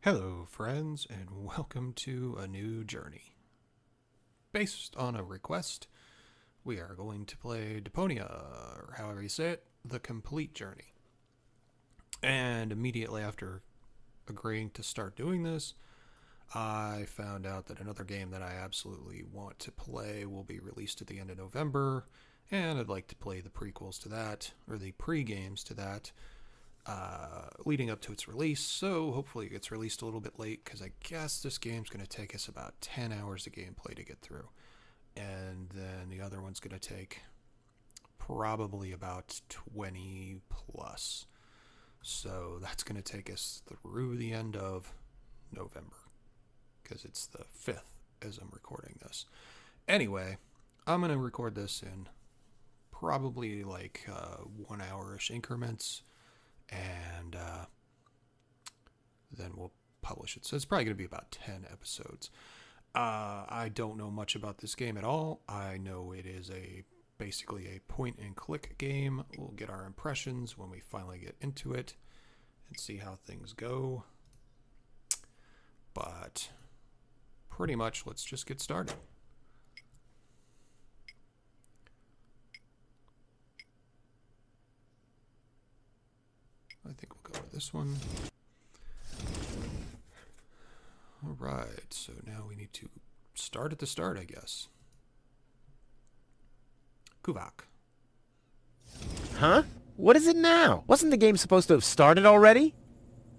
Hello, friends, and welcome to a new journey. Based on a request, we are going to play Deponia, or however you say it, the complete journey. And immediately after agreeing to start doing this, I found out that another game that I absolutely want to play will be released at the end of November, and I'd like to play the prequels to that, or the pre-games to that, leading up to its release. So hopefully it gets released a little bit late, because I guess this game's going to take us about 10 hours of gameplay to get through. And then the other one's going to take probably about 20 plus. So that's going to take us through the end of November, because it's the 5th as I'm recording this. Anyway, I'm going to record this in probably like 1 hour-ish increments, and then we'll publish it. So it's probably going to be about 10 episodes. I don't know much about this game at all. I know it is basically a point-and-click game. We'll get our impressions when we finally get into it and see how things go. But pretty much, let's just get started. I think we'll go with this one. Alright, so now we need to start at the start, I guess. Kuvak. Huh? What is it now? Wasn't the game supposed to have started already?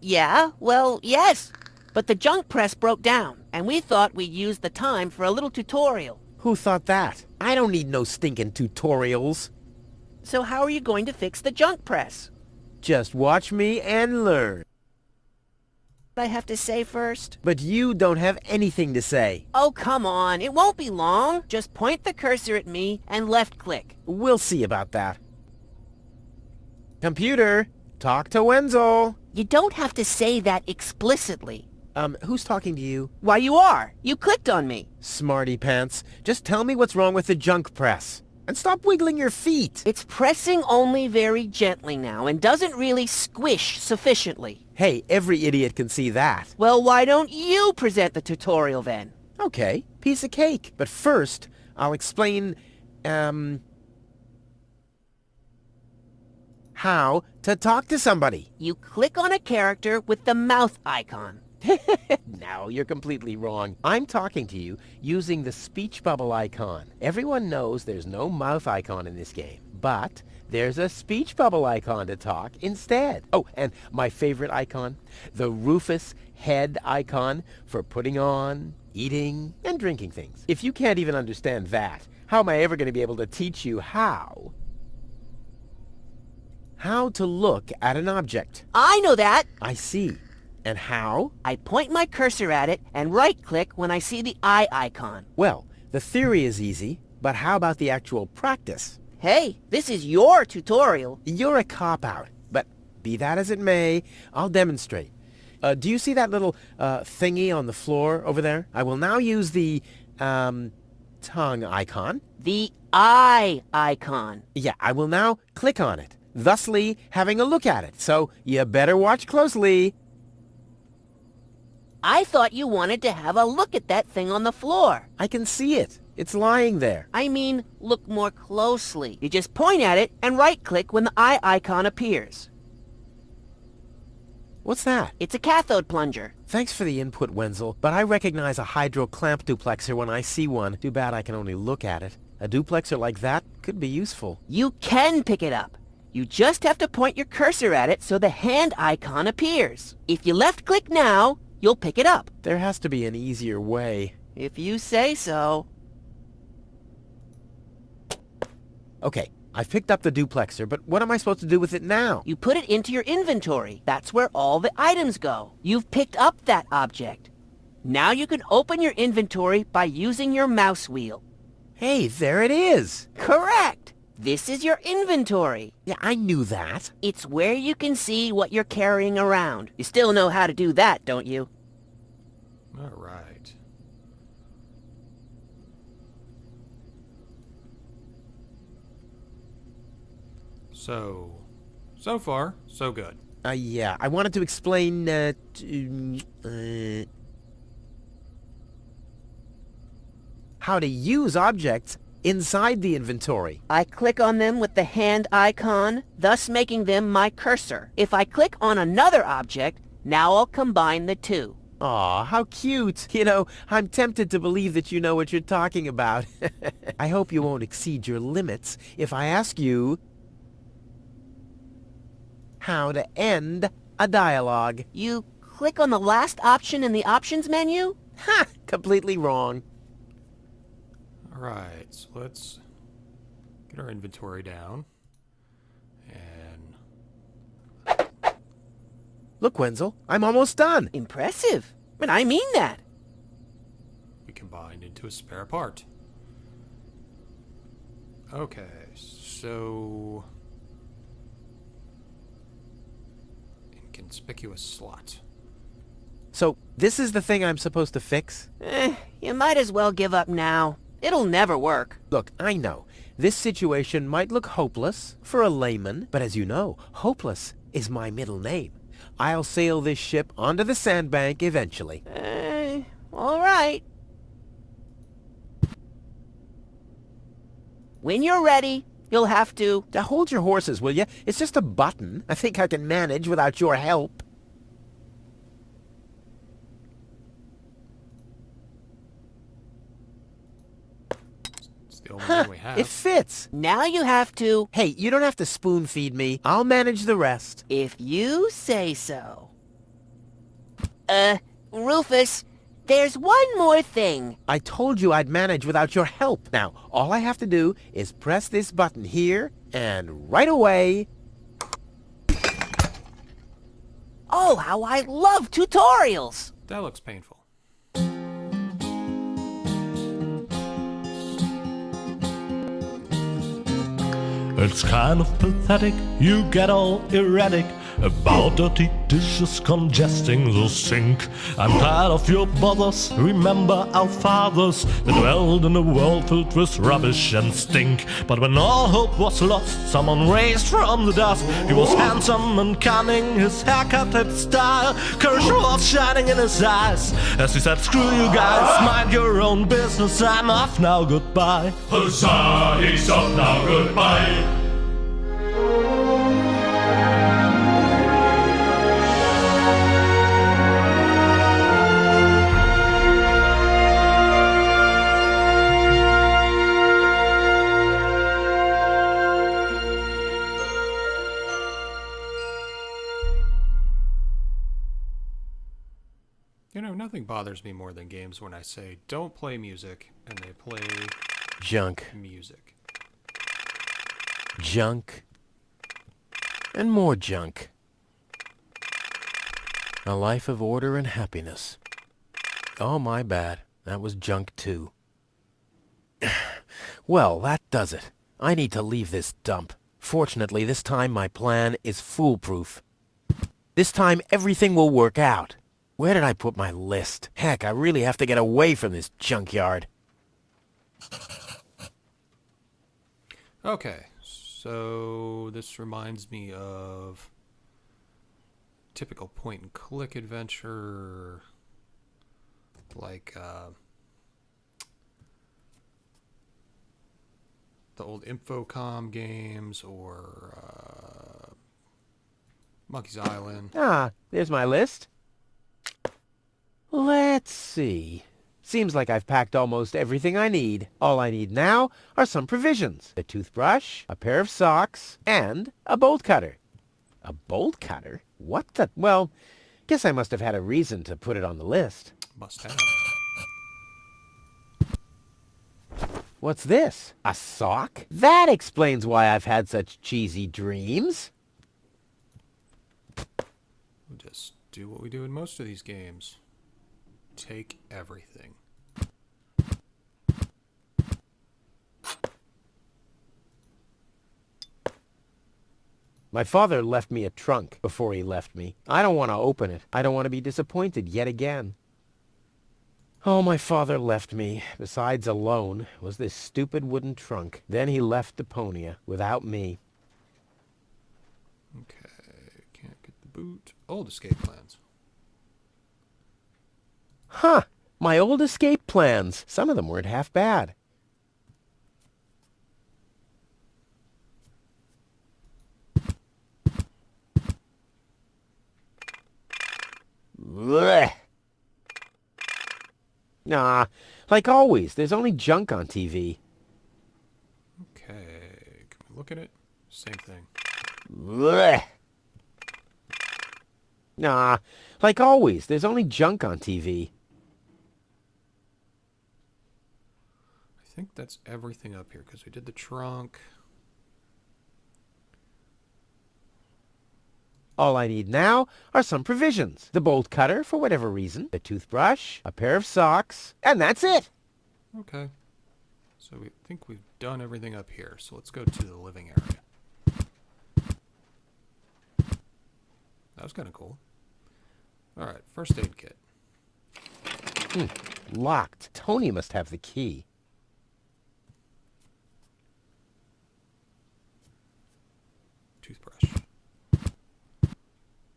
Yeah, well, yes. But the junk press broke down, and we thought we'd use the time for a little tutorial. Who thought that? I don't need no stinking tutorials. So how are you going to fix the junk press? Just watch me and learn. What I have to say first? But you don't have anything to say. Oh, come on. It won't be long. Just point the cursor at me and left-click. We'll see about that. Computer, talk to Wenzel. You don't have to say that explicitly. Who's talking to you? Why, you are. You clicked on me. Smarty pants. Just tell me what's wrong with the junk press. And stop wiggling your feet. It's pressing only very gently now and doesn't really squish sufficiently. Hey, every idiot can see that. Well, why don't you present the tutorial then? Okay, piece of cake. But first, I'll explain, how to talk to somebody. You click on a character with the mouth icon. No, you're completely wrong. I'm talking to you using the speech bubble icon. Everyone knows there's no mouth icon in this game, but there's a speech bubble icon to talk instead. Oh, and my favorite icon, the Rufus head icon for putting on, eating, and drinking things. If you can't even understand that, how am I ever going to be able to teach you how to look at an object? I know that. I see. And how? I point my cursor at it and right-click when I see the eye icon. Well, the theory is easy, but how about the actual practice? Hey, this is your tutorial. You're a cop-out, but be that as it may, I'll demonstrate. Do you see that little thingy on the floor over there? I will now use the tongue icon. The eye icon. Yeah, I will now click on it, thusly having a look at it. So you better watch closely. I thought you wanted to have a look at that thing on the floor. I can see it. It's lying there. I mean, look more closely. You just point at it and right-click when the eye icon appears. What's that? It's a cathode plunger. Thanks for the input, Wenzel, but I recognize a hydro clamp duplexer when I see one. Too bad I can only look at it. A duplexer like that could be useful. You can pick it up. You just have to point your cursor at it so the hand icon appears. If you left-click now, you'll pick it up. There has to be an easier way. If you say so. Okay, I've picked up the duplexer, but what am I supposed to do with it now? You put it into your inventory. That's where all the items go. You've picked up that object. Now you can open your inventory by using your mouse wheel. Hey, there it is! Correct! This is your inventory. Yeah, I knew that. It's where you can see what you're carrying around. You still know how to do that, don't you? All right. So far, so good. Yeah, I wanted to explain, how to use objects inside the inventory. I click on them with the hand icon, thus making them my cursor. If I click on another object, now I'll combine the two. Aw, how cute. You know, I'm tempted to believe that you know what you're talking about. I hope you won't exceed your limits if I ask you how to end a dialogue. You click on the last option in the options menu? Ha! Completely wrong. Alright, so let's get our inventory down. And Look, Wenzel, I'm almost done. Impressive. And I mean that. we combined into a spare part. Okay, so... inconspicuous slot. So, this is the thing I'm supposed to fix? You might as well give up now. It'll never work. Look, I know, this situation might look hopeless for a layman, but as you know, hopeless is my middle name. I'll sail this ship onto the sandbank eventually. All right. When you're ready, you'll have to... Now hold your horses, will you? It's just a button. I think I can manage without your help. It's the only thing we have. It fits. Now you have to... Hey, you don't have to spoon feed me. I'll manage the rest. If you say so. Rufus, there's one more thing. I told you I'd manage without your help. Now, all I have to do is press this button here, and right away... Oh, how I love tutorials! That looks painful. It's kind of pathetic, you get all erratic about dirty dishes congesting the sink. I'm tired of your bothers, remember our fathers that dwelled in a world filled with rubbish and stink. But when all hope was lost, someone raised from the dust. He was handsome and cunning, his haircut had style, courage was shining in his eyes as he said, screw you guys, mind your own business, I'm off now, goodbye. Huzzah, he's off now, goodbye. You know, nothing bothers me more than games when I say, don't play music, and they play Junk. music. Junk. And more junk. A life of order and happiness. Oh, my bad. That was junk too. Well, that does it. I need to leave this dump. Fortunately, this time my plan is foolproof. This time everything will work out. Where did I put my list? Heck, I really have to get away from this junkyard. Okay, so this reminds me of typical point-and-click adventure, like the old Infocom games or Monkey's Island. Ah, there's my list. Let's see. Seems like I've packed almost everything I need. All I need now are some provisions. A toothbrush, a pair of socks, and a bolt cutter. A bolt cutter? What the... Well, guess I must have had a reason to put it on the list. Must have. What's this? A sock? That explains why I've had such cheesy dreams. We'll just do what we do in most of these games. Take everything. My father left me a trunk before he left me. I don't want to open it. I don't want to be disappointed yet again. Oh, my father left me, besides alone, was this stupid wooden trunk. Then he left Deponia without me. Okay, can't get the Boot. Old escape plans. Huh. My old escape plans. Some of them weren't half bad. Blech. Nah, like always, there's only junk on TV. Okay, can we look at it? Same thing. Blech. Nah, like always, there's only junk on TV. I think that's everything up here because we did the trunk. All I need now are some provisions. The bolt cutter, for whatever reason, a toothbrush, a pair of socks, and that's it. Okay. So we think we've done everything up here. So let's go to the living area. That was kind of cool. Alright, first aid kit. Locked. Tony must have the key. Toothbrush.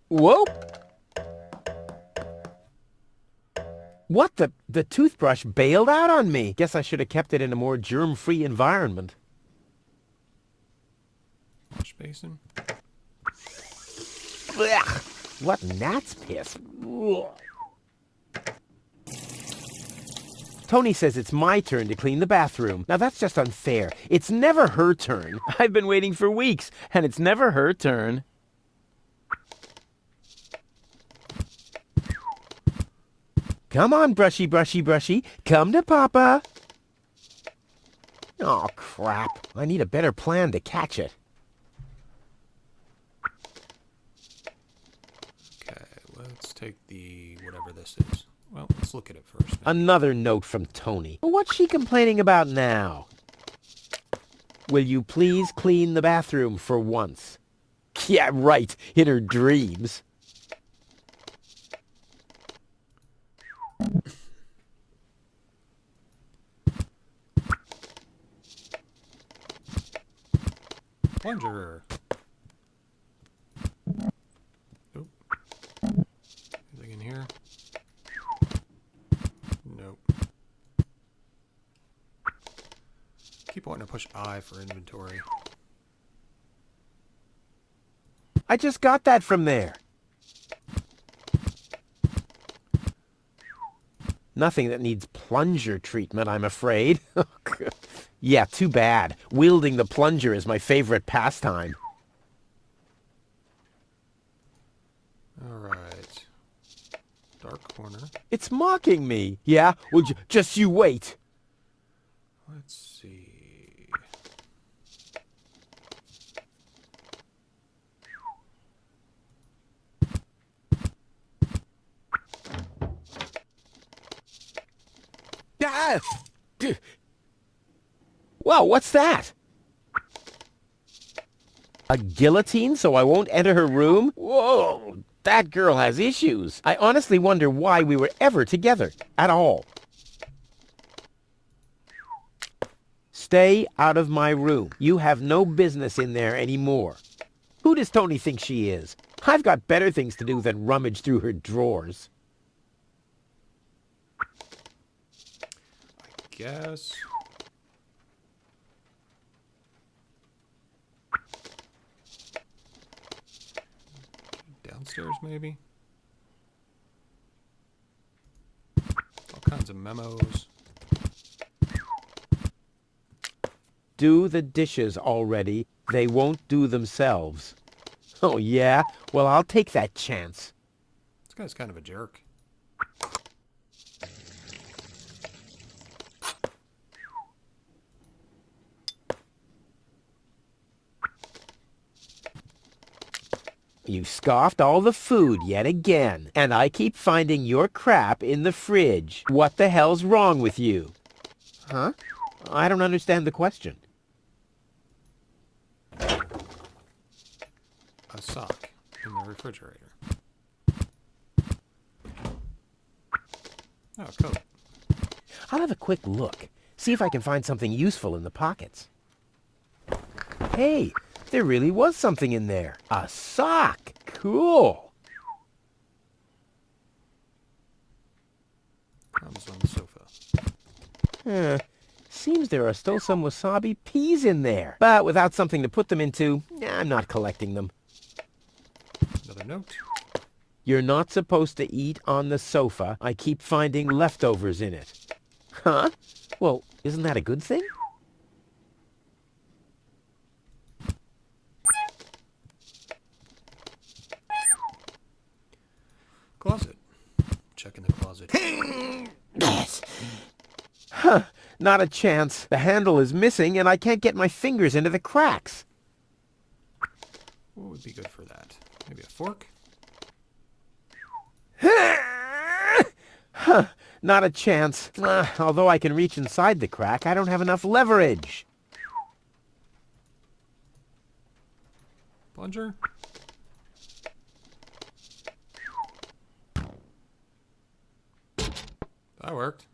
Whoa! What the toothbrush bailed out on me. Guess I should have kept it in a more germ-free environment. Wash basin. Blech. What gnat's piss. Tony says it's my turn to clean the bathroom. Now that's just unfair. It's never her turn. I've been waiting for weeks, and it's never her turn. Come on, brushy, brushy, brushy. Come to Papa. Oh, crap. I need a better plan to catch it. Okay, let's take the whatever this is. Well, let's look at it first. Another note from Tony. What's she complaining about now? Will you please clean the bathroom for once? Yeah, right. In her dreams. Plunger. Nope. Anything in here? Nope. Keep wanting to push I for inventory. I just got that from there. Nothing that needs plunger treatment, I'm afraid. Yeah, too bad. Wielding the plunger is my favorite pastime. Alright. Dark corner. It's mocking me. Yeah? Well, just you wait. Let's see. Ah! Whoa, what's that? A guillotine so I won't enter her room? Whoa, that girl has issues. I honestly wonder why we were ever together at all. Stay out of my room. You have no business in there anymore. Who does Tony think she is? I've got better things to do than rummage through her drawers. I guess. Downstairs, maybe? All kinds of memos. Do the dishes already. They won't do themselves. Oh, yeah? Well, I'll take that chance. This guy's kind of a jerk. You scoffed all the food yet again, and I keep finding your crap in the fridge. What the hell's wrong with you? Huh? I don't understand the question. A sock in the refrigerator. Oh, a coat. I'll have a quick look. See if I can find something useful in the pockets. Hey, there really was something in there. A sock. Cool. Crumbs on the sofa. Seems there are still some wasabi peas in there. But without something to put them into, I'm not collecting them. Another note. You're not supposed to eat on the sofa. I keep finding leftovers in it. Huh? Well, isn't that a good thing? Closet. Check in the closet. Yes. Huh. Not a chance. The handle is missing and I can't get my fingers into the cracks. What would be good for that? Maybe a fork? Huh. Not a chance. Although I can reach inside the crack, I don't have enough leverage. Plunger? That worked.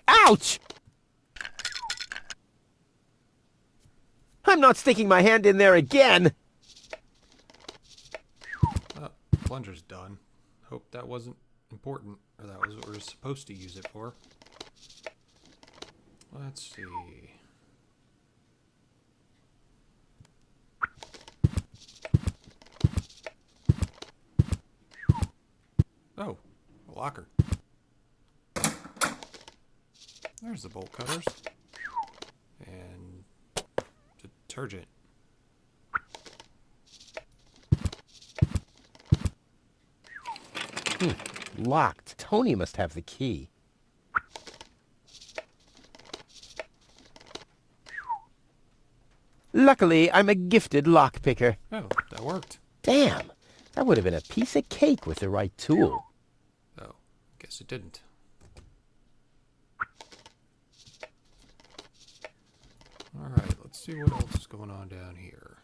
Ouch! I'm not sticking my hand in there again. Plunger's done. Hope that wasn't important, or that was what we were supposed to use it for. Let's see. Oh, a locker. There's the bolt cutters. And detergent. Locked. Tony must have the key. Luckily, I'm a gifted lockpicker. Oh, that worked. Damn, that would have been a piece of cake with the right tool. Oh, guess it didn't. Alright, let's see what else is going on down here.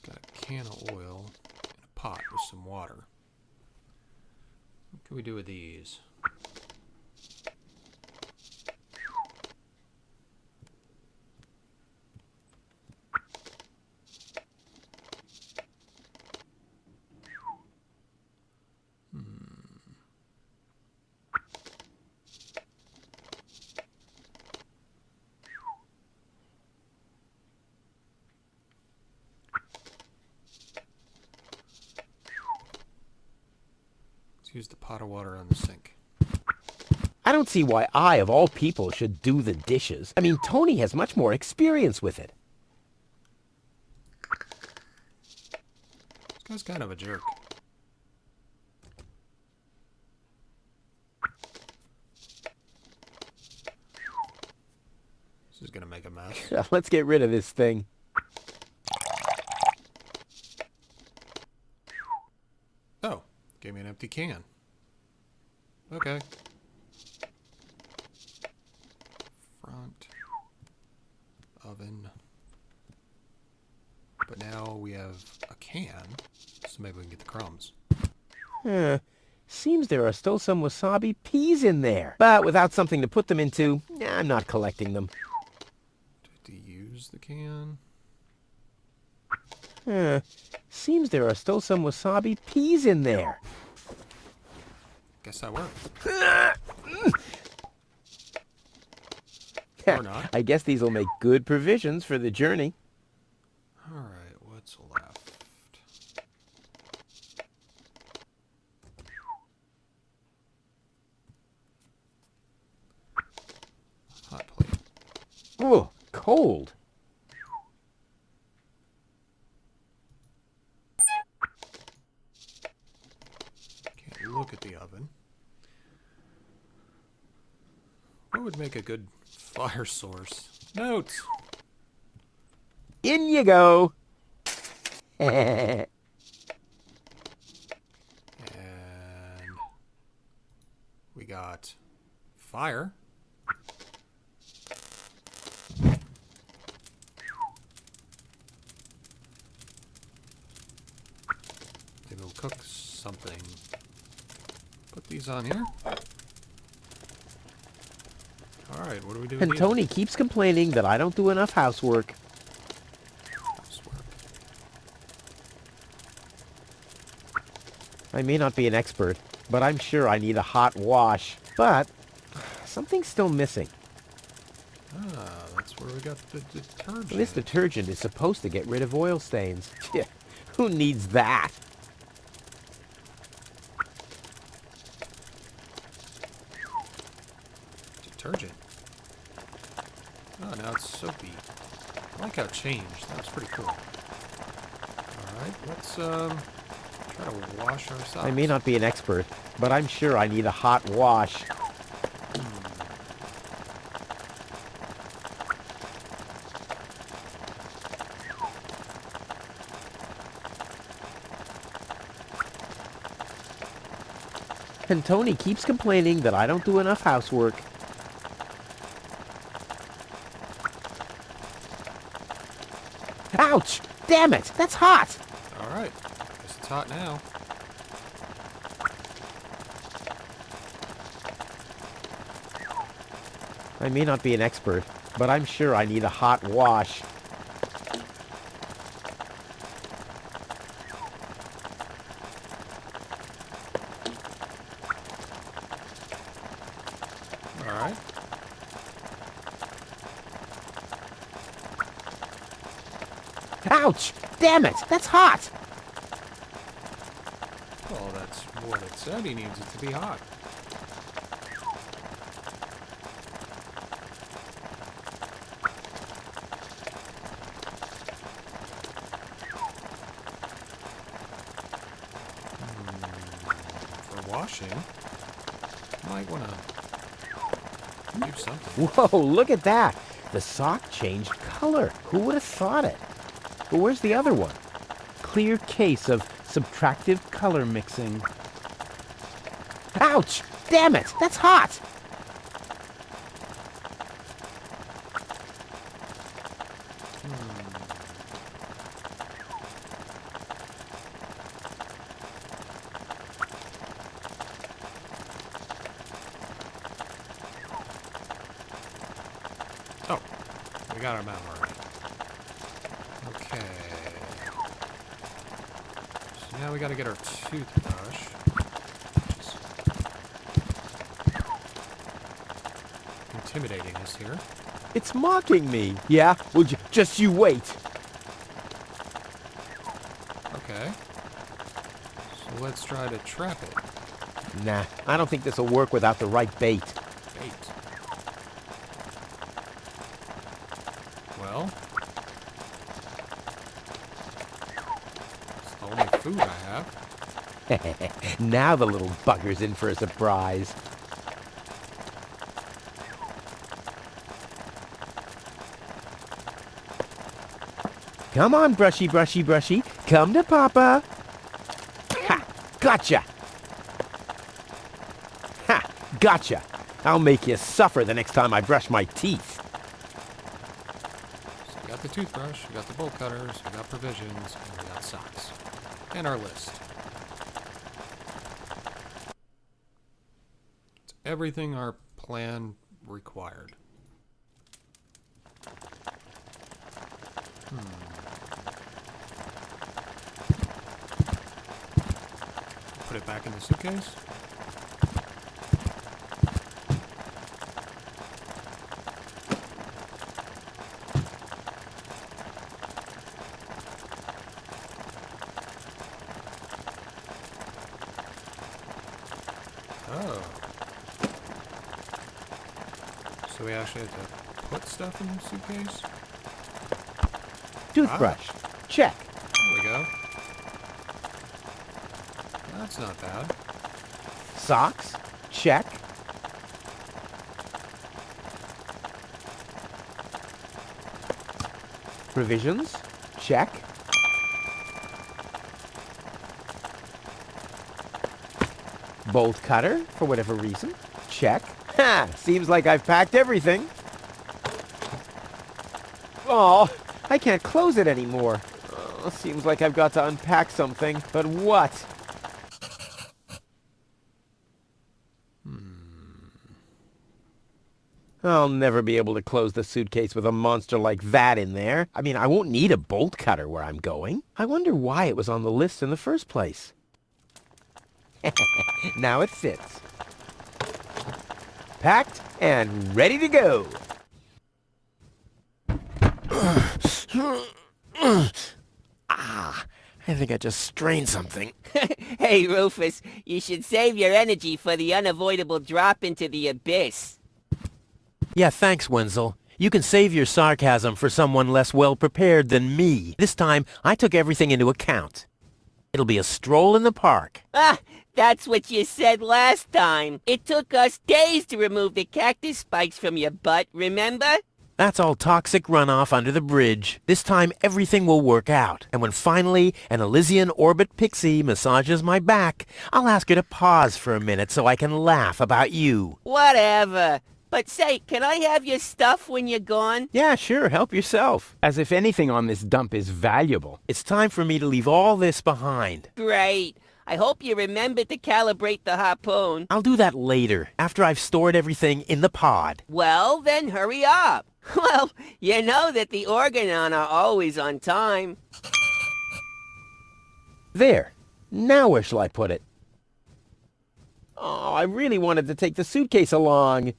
Got a can of oil and a pot with some water. What can we do with these? Use the pot of water on the sink. I don't see why I, of all people, should do the dishes. I mean, Tony has much more experience with it. This guy's kind of a jerk. This is gonna make a mess. Let's get rid of this thing. Oh, gave me an empty can. Okay. Front. Oven. But now we have a can, so maybe we can get the crumbs. Seems there are still some wasabi peas in there. But without something to put them into, I'm not collecting them. Do I have to use the can? Seems there are still some wasabi peas in there. Guess that worked. Or not. I guess these will make good provisions for the journey. Alright, what's left? Hot plate. Oh, cold. Can't look at the oven. What would make a good fire source? Notes! In you go. Hmm. And we got fire. Maybe we'll cook something. Put these on here. Alright, what do we do with And these? Tony keeps complaining that I don't do enough housework. Housework. I may not be an expert, but I'm sure I need a hot wash. But something's still missing. Ah, that's where we got the detergent. This detergent is supposed to get rid of oil stains. Who needs that? Detergent. Oh, now it's soapy. I like how it changed. That was pretty cool. Alright, let's try to wash our socks. I may not be an expert, but I'm sure I need a hot wash. And Tony keeps complaining that I don't do enough housework. Ouch! Damn it! That's hot! Alright, guess it's hot now. I may not be an expert, but I'm sure I need a hot wash. Alright. Ouch! Damn it! That's hot! Well, that's what it said. He needs it to be hot. For washing, might want to do something. Whoa, look at that! The sock changed color. Who would have thought it? But where's the other one? Clear case of subtractive color mixing. Ouch! Damn it! That's hot! Oh, we got our map already. Okay. So now we gotta get our toothbrush. Which is intimidating us here. It's mocking me. Yeah? Well, just you wait. Okay. So let's try to trap it. Nah, I don't think this'll work without the right bait. Bait. Well, it's the only food I have. Now the little bugger's in for a surprise. Come on, brushy, brushy, brushy. Come to Papa. Ha! Gotcha! Ha! Gotcha! I'll make you suffer the next time I brush my teeth. So we got the toothbrush, we got the bolt cutters, we got provisions, and we got socks. And our list. It's everything our plan required. Put it back in the suitcase. Oh. So we actually have to put stuff in the suitcase? Toothbrush. Check. There we go. That's not bad. Socks. Check. Provisions. Check. Bolt cutter, for whatever reason. Check. Ha! Seems like I've packed everything. Oh, I can't close it anymore. Oh, seems like I've got to unpack something. But what? I'll never be able to close the suitcase with a monster like that in there. I mean, I won't need a bolt cutter where I'm going. I wonder why it was on the list in the first place. Now it fits. Packed and ready to go. I think I just strained something. Hey, Rufus, you should save your energy for the unavoidable drop into the abyss. Yeah, thanks, Wenzel. You can save your sarcasm for someone less well-prepared than me. This time, I took everything into account. It'll be a stroll in the park. Ah, that's what you said last time. It took us days to remove the cactus spikes from your butt, remember? That's all toxic runoff under the bridge. This time, everything will work out. And when finally an Elysian orbit pixie massages my back, I'll ask her to pause for a minute so I can laugh about you. Whatever. But say, can I have your stuff when you're gone? Yeah, sure, help yourself. As if anything on this dump is valuable. It's time for me to leave all this behind. Great. I hope you remember to calibrate the harpoon. I'll do that later, after I've stored everything in the pod. Well, then hurry up. Well, you know that the Organon are always on time. There. Now where shall I put it? Oh, I really wanted to take the suitcase along.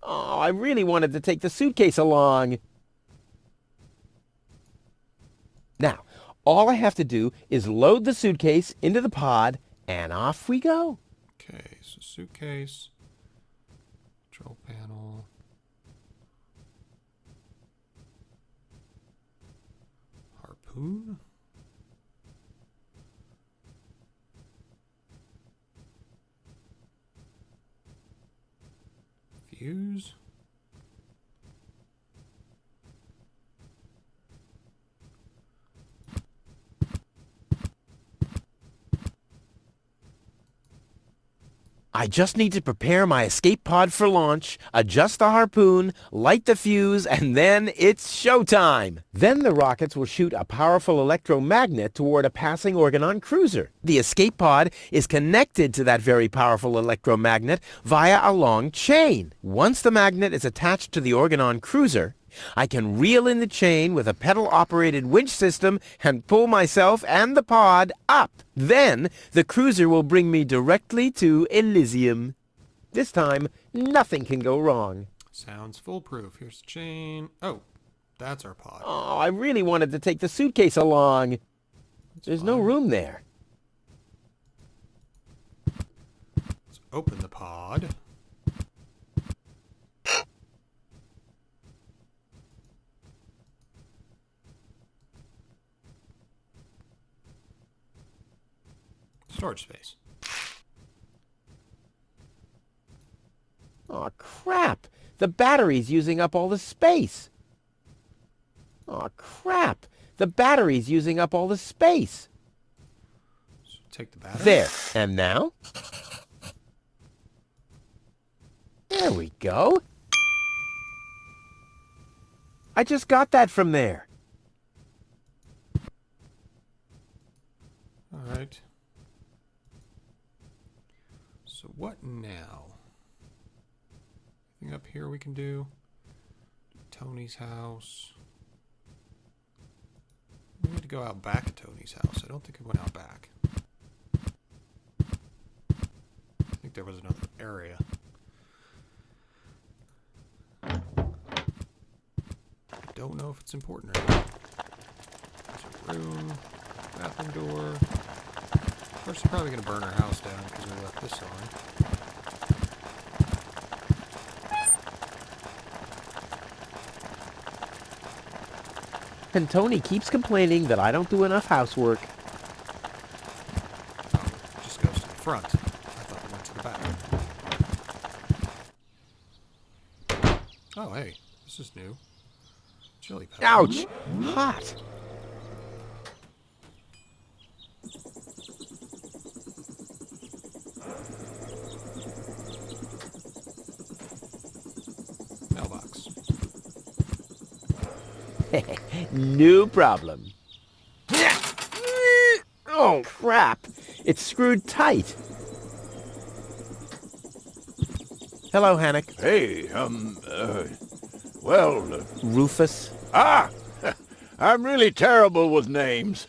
Oh, I really wanted to take the suitcase along. Now, all I have to do is load the suitcase into the pod, and off we go. Okay, so suitcase, control panel. Harpoon? Fuse? I just need to prepare my escape pod for launch, adjust the harpoon, light the fuse, and then it's showtime. Then the rockets will shoot a powerful electromagnet toward a passing Organon cruiser. The escape pod is connected to that very powerful electromagnet via a long chain. Once the magnet is attached to the Organon cruiser, I can reel in the chain with a pedal-operated winch system and pull myself and the pod up. Then, the cruiser will bring me directly to Elysium. This time, nothing can go wrong. Sounds foolproof. Here's the chain. Oh, that's our pod. Oh, I really wanted to take the suitcase along. There's no room there. Let's open the pod. Storage space. Aw, crap! The battery's using up all the space. Aw, crap! The battery's using up all the space. So take the battery. There. And now? There we go. I just got that from there. All right. So what now? Anything up here we can do? Tony's house. We need to go out back at Tony's house. I don't think it went out back. I think there was another area. I don't know if it's important or not. There's a room, bathroom door. First, we're probably going to burn our house down because we left this on. And Tony keeps complaining that I don't do enough housework. Oh, it just goes to the front. I thought it went to the back. Oh, hey. This is new. Chili pepper. Ouch! Hot! Mailbox. No problem. Oh, crap! It's screwed tight. Hello, Hannock. Hey, well, Rufus. I'm really terrible with names.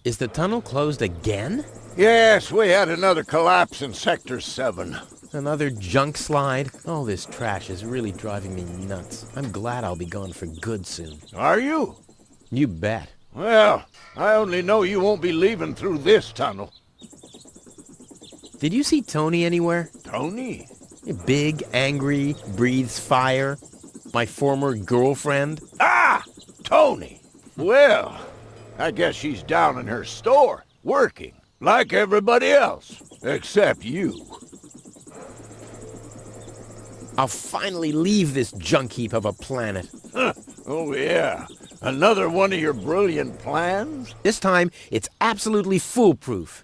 Is the tunnel closed again? Yes, we had another collapse in Sector 7. Another junk slide? All this trash is really driving me nuts. I'm glad I'll be gone for good soon. Are you? You bet. Well, I only know you won't be leaving through this tunnel. Did you see Tony anywhere? Tony? Big, angry, breathes fire. My former girlfriend. Ah! Tony! Well, I guess she's down in her store, working, like everybody else, except you. I'll finally leave this junk heap of a planet. Oh yeah, another one of your brilliant plans? This time, it's absolutely foolproof.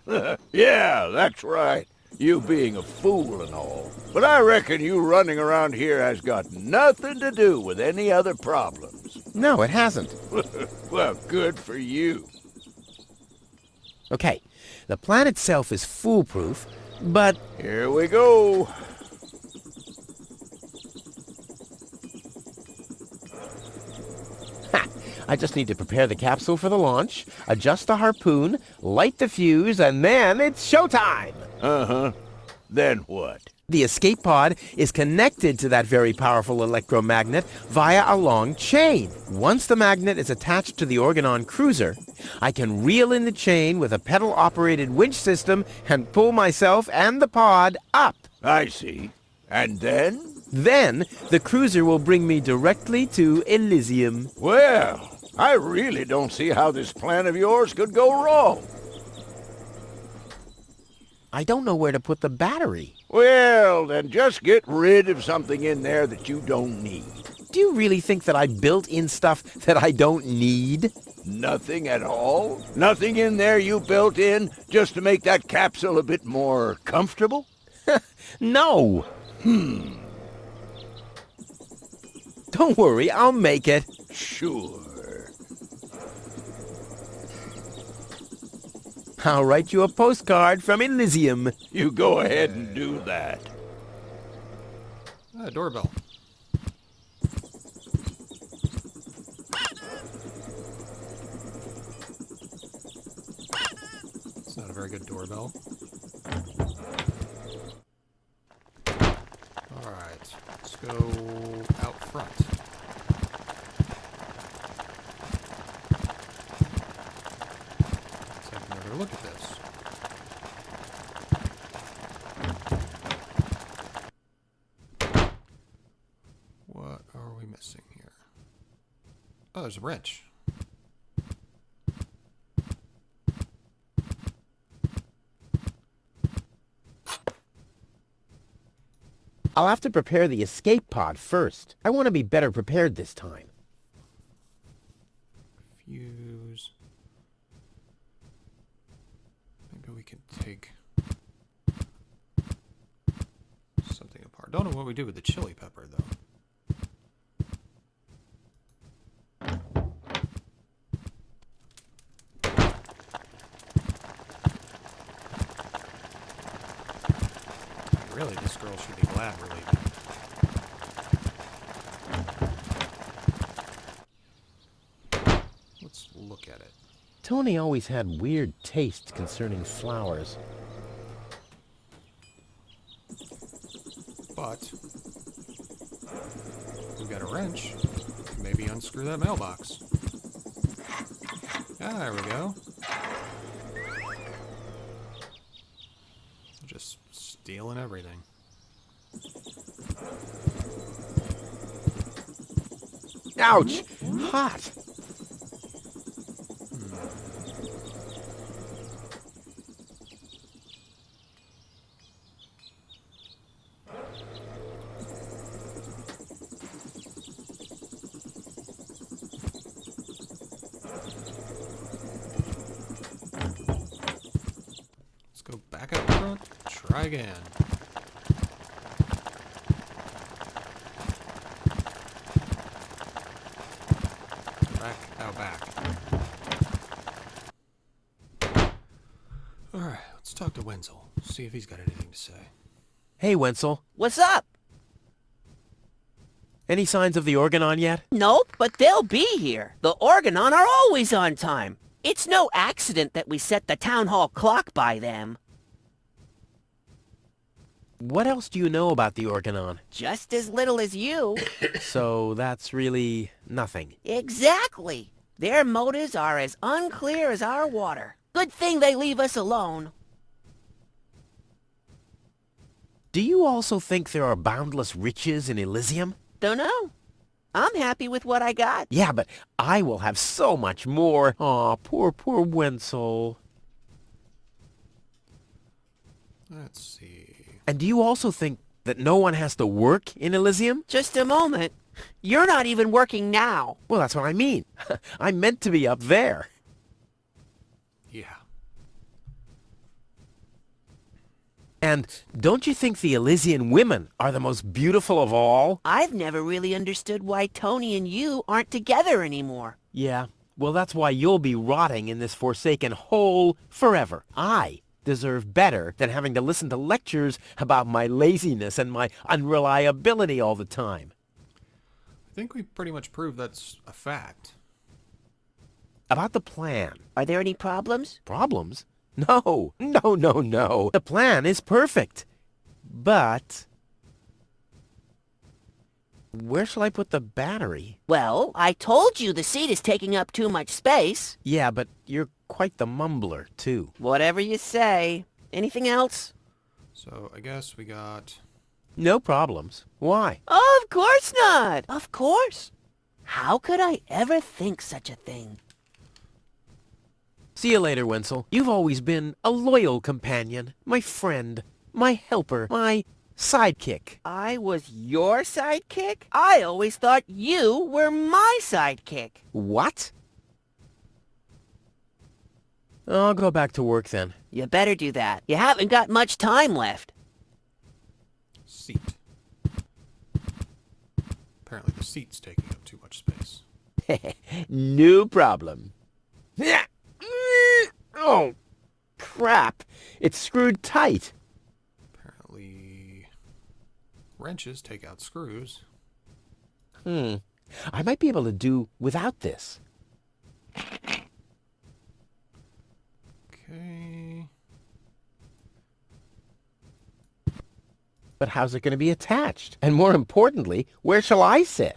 Yeah, that's right. You being a fool and all. But I reckon you running around here has got nothing to do with any other problems. No, it hasn't. Well, good for you. Okay, the plan itself is foolproof, but Here we go. I just need to prepare the capsule for the launch, adjust the harpoon, light the fuse, and then it's showtime! Uh-huh. Then what? The escape pod is connected to that very powerful electromagnet via a long chain. Once the magnet is attached to the Organon cruiser, I can reel in the chain with a pedal-operated winch system and pull myself and the pod up. I see. And then? Then, the cruiser will bring me directly to Elysium. Well, I really don't see how this plan of yours could go wrong. I don't know where to put the battery. Well, then just get rid of something in there that you don't need. Do you really think that I built in stuff that I don't need? Nothing at all? Nothing in there you built in just to make that capsule a bit more comfortable? No! Don't worry, I'll make it. Sure. I'll write you a postcard from Elysium. You go ahead and do that. Doorbell. It's not a very good doorbell. Alright, let's go out front. Let's have another look at this. What are we missing here? Oh, there's a wrench. I'll have to prepare the escape pod first. I want to be better prepared this time. Fuse. Maybe we can take something apart. Don't know what we do with the chili pepper, though. Really, this girl should be glad we're leaving. Let's look at it. Tony always had weird tastes concerning flowers. But we've got a wrench. Maybe unscrew that mailbox. Ah, there we go. Just stealing everything. Ouch! Hot! Let's go back out front. Try again. Back out back. Alright, let's talk to Wenzel. See if he's got anything to say. Hey, Wenzel. What's up? Any signs of the Organon yet? Nope, but they'll be here. The Organon are always on time. It's no accident that we set the town hall clock by them. What else do you know about the Organon? Just as little as you. So that's really nothing. Exactly. Their motives are as unclear as our water. Good thing they leave us alone. Do you also think there are boundless riches in Elysium? Dunno. I'm happy with what I got. Yeah, but I will have so much more. Aw, poor Wenzel. Let's see. And do you also think that no one has to work in Elysium? Just a moment. You're not even working now. Well, that's what I mean. I'm meant to be up there. Yeah. And don't you think the Elysian women are the most beautiful of all? I've never really understood why Tony and you aren't together anymore. Yeah, well, that's why you'll be rotting in this forsaken hole forever. I deserve better than having to listen to lectures about my laziness and my unreliability all the time. I think we pretty much proved that's a fact. About the plan. Are there any problems? Problems? No. The plan is perfect. But where shall I put the battery? Well, I told you the seat is taking up too much space. Yeah, but you're quite the mumbler, too. Whatever you say. Anything else? So I guess we got... No problems. Why? Of course not. Of course. How could I ever think such a thing? See you later, Wenzel. You've always been a loyal companion, my friend, my helper, my sidekick. I was your sidekick? I always thought you were my sidekick. What? I'll go back to work then. You better do that. You haven't got much time left. seat. Apparently the seat's taking up too much space. No problem. Oh, crap. It's screwed tight. Apparently wrenches take out screws. I might be able to do without this. Okay. But how's it going to be attached? And more importantly, where shall I sit?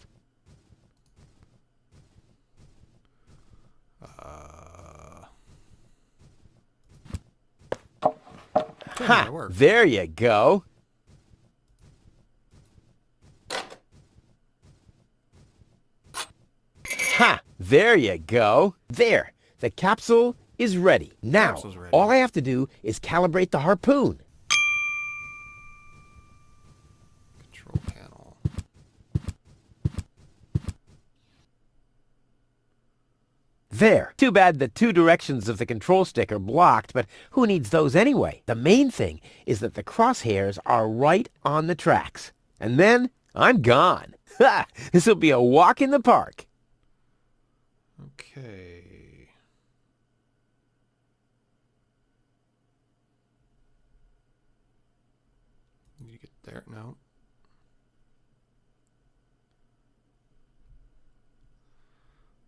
Ha! There you go. Ha! There you go. There. The capsule is ready. Now, Capsule's ready. all I have to do is calibrate the harpoon. Control panel. There. Too bad the two directions of the control stick are blocked, but who needs those anyway? The main thing is that the crosshairs are right on the tracks. And then I'm gone. Ha! This'll be a walk in the park. Okay. Need to get there? No.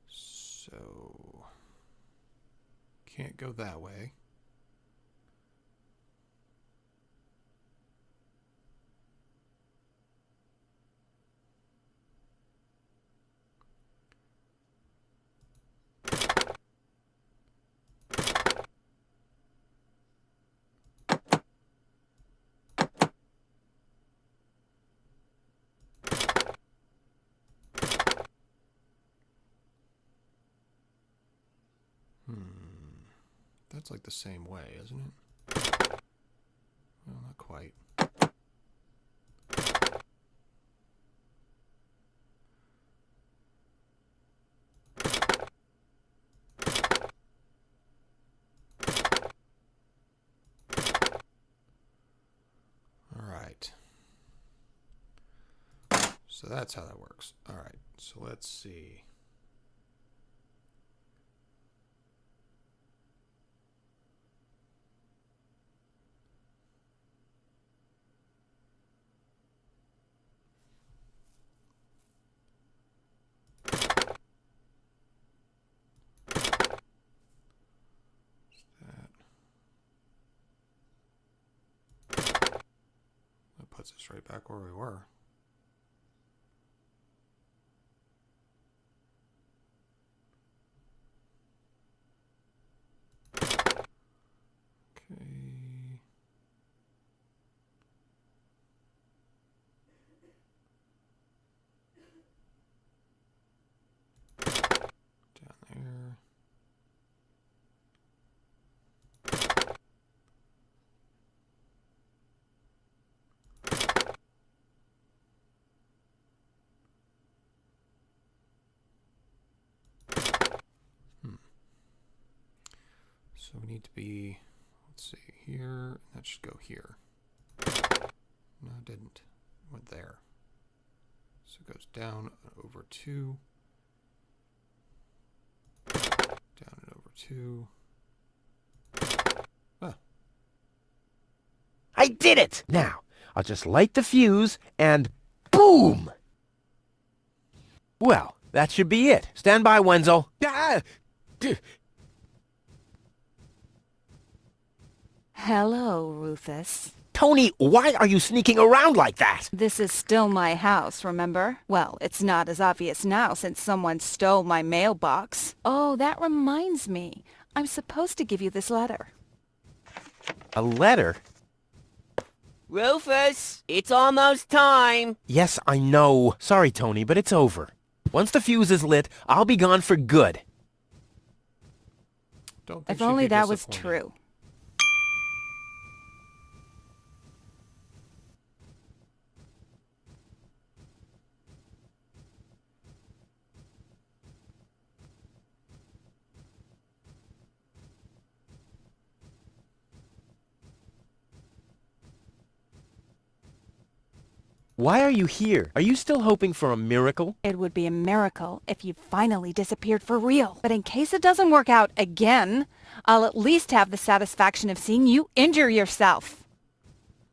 So can't go that way. That's like the same way, isn't it? Well, not quite. All right. So that's how that works. All right. So let's see. puts us right back where we were. Okay. Down there. So we need to be, let's see, here, and that should go here. No, it didn't. It went there. So it goes down and over 2. Down and over 2. Ah. I did it! Now, I'll just light the fuse and boom! Well, that should be it. Stand by, Wenzel. Ah! Hello, Rufus. Tony, why are you sneaking around like that? This is still my house, remember? Well, it's not as obvious now since someone stole my mailbox. Oh, that reminds me. I'm supposed to give you this letter. A letter? Rufus, it's almost time. Yes, I know. Sorry, Tony, but it's over. Once the fuse is lit, I'll be gone for good. Don't think If she'd only be that was disappointed. true. Why are you here? Are you still hoping for a miracle? It would be a miracle if you finally disappeared for real. But in case it doesn't work out again, I'll at least have the satisfaction of seeing you injure yourself.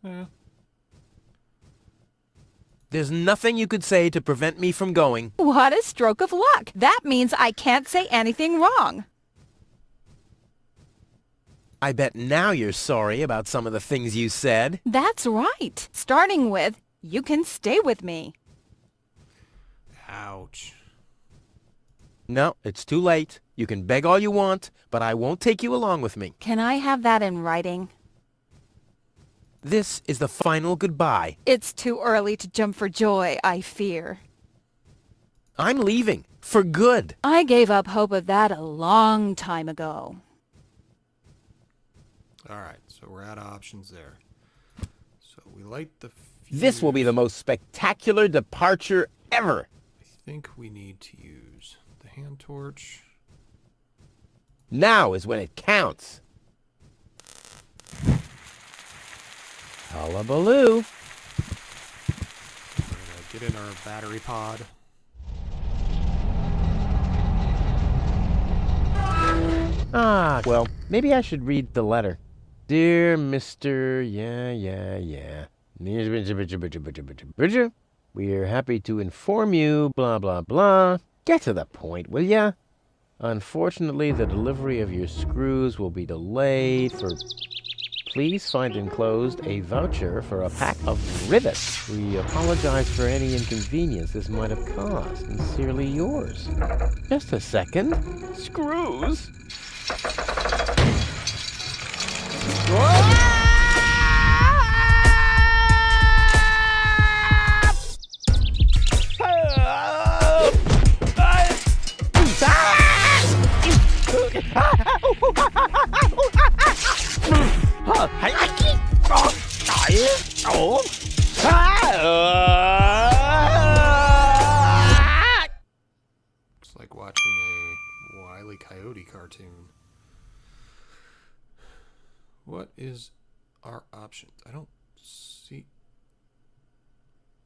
Yeah. There's nothing you could say to prevent me from going. What a stroke of luck. That means I can't say anything wrong. I bet now you're sorry about some of the things you said. That's right. Starting with, you can stay with me. Ouch. No, it's too late. You can beg all you want, but I won't take you along with me. Can I have that in writing? This is the final goodbye. It's too early to jump for joy, I fear. I'm leaving. For good. I gave up hope of that a long time ago. Alright, so we're out of options there. So we light the This will be the most spectacular departure ever. I think we need to use the hand torch. Now is when it counts. Hullabaloo. We're gonna get in our battery pod. Ah, well, maybe I should read the letter. Dear Mr. Bridger, we're happy to inform you, blah, blah, blah. Get to the point, will ya? Unfortunately, the delivery of your screws will be delayed for... Please find enclosed a voucher for a pack of rivets. We apologize for any inconvenience this might have caused. Sincerely yours. Just a second. Screws? It's like watching a Wile E. Coyote cartoon. What is our options? I don't see...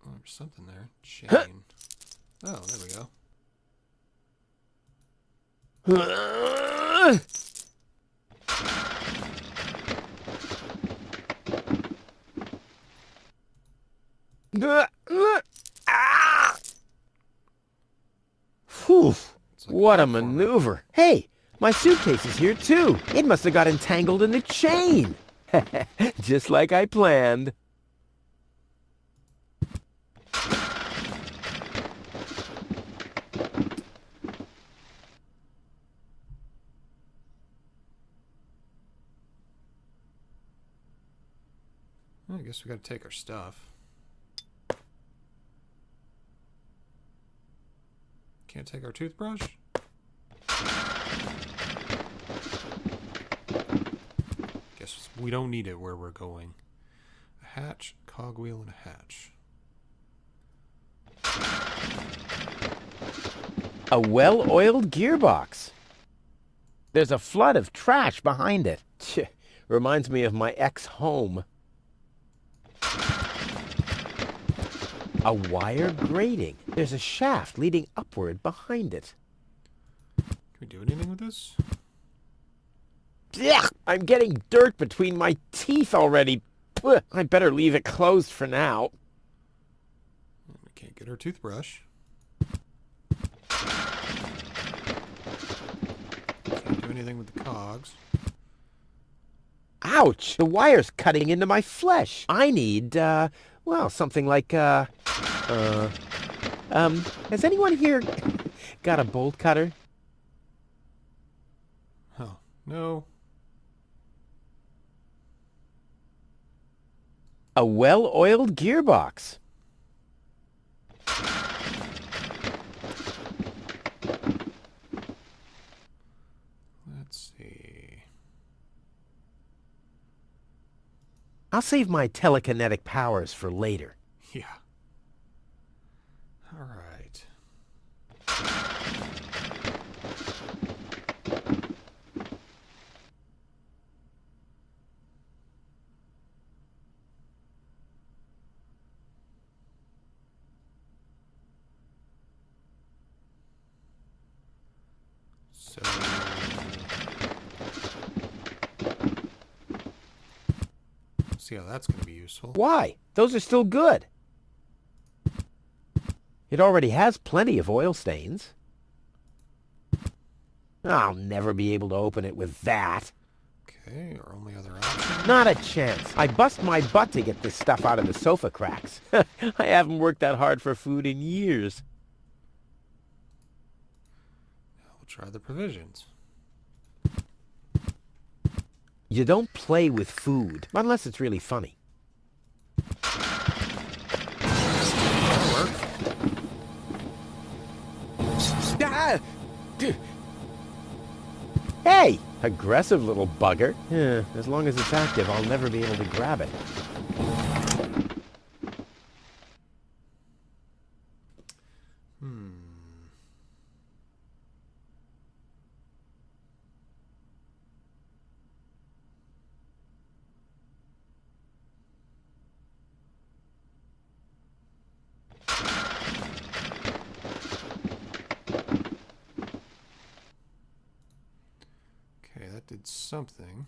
Oh, there's something there. Chain. Oh, there we go. Whew, It's like what a platforming. maneuver. Hey, my suitcase is here too. It must have got entangled in the chain. Just like I planned. I guess we gotta take our stuff. Can't take our toothbrush? Guess we don't need it where we're going. A hatch, cogwheel, and a hatch. A well-oiled gearbox. There's a flood of trash behind it. Reminds me of my ex-home. A wire grating. There's a shaft leading upward behind it. Can we do anything with this? Ugh, I'm getting dirt between my teeth already. I better leave it closed for now. We can't get our toothbrush. Can't do anything with the cogs. Ouch! The wire's cutting into my flesh. I need, well, something like, has anyone here got a bolt cutter? Oh, no. A well-oiled gearbox. Let's see. I'll save my telekinetic powers for later. Yeah. All right. So see how that's going to be useful. Why? Those are still good. It already has plenty of oil stains. I'll never be able to open it with that. Okay, our only other option. Not a chance. I bust my butt to get this stuff out of the sofa cracks. I haven't worked that hard for food in years. Now we'll try the provisions. You don't play with food, unless it's really funny. That'll work. Ah! Hey! Aggressive little bugger. As long as it's active, I'll never be able to grab it. Okay, that did something.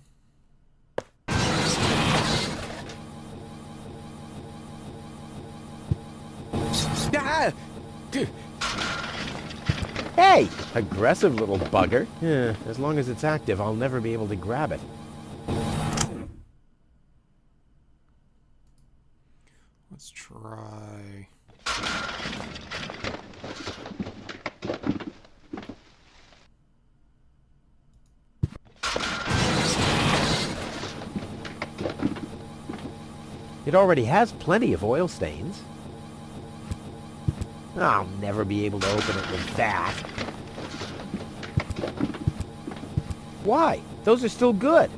Ah! Hey! Aggressive little bugger. As long as it's active, I'll never be able to grab it. Let's try. It already has plenty of oil stains. I'll never be able to open it with that. Why? Those are still good.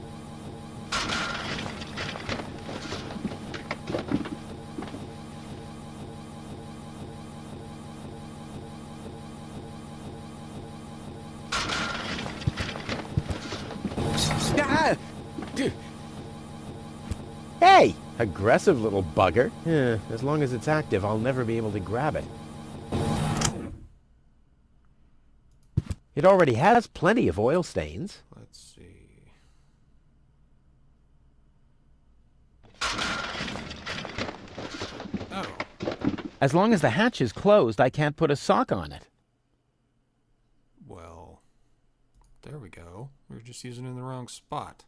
Ah! Hey! Aggressive little bugger. As long as it's active, I'll never be able to grab it. It already has plenty of oil stains. Let's see. Oh. As long as the hatch is closed, I can't put a sock on it. Well, there we go. We were just using it in the wrong spot.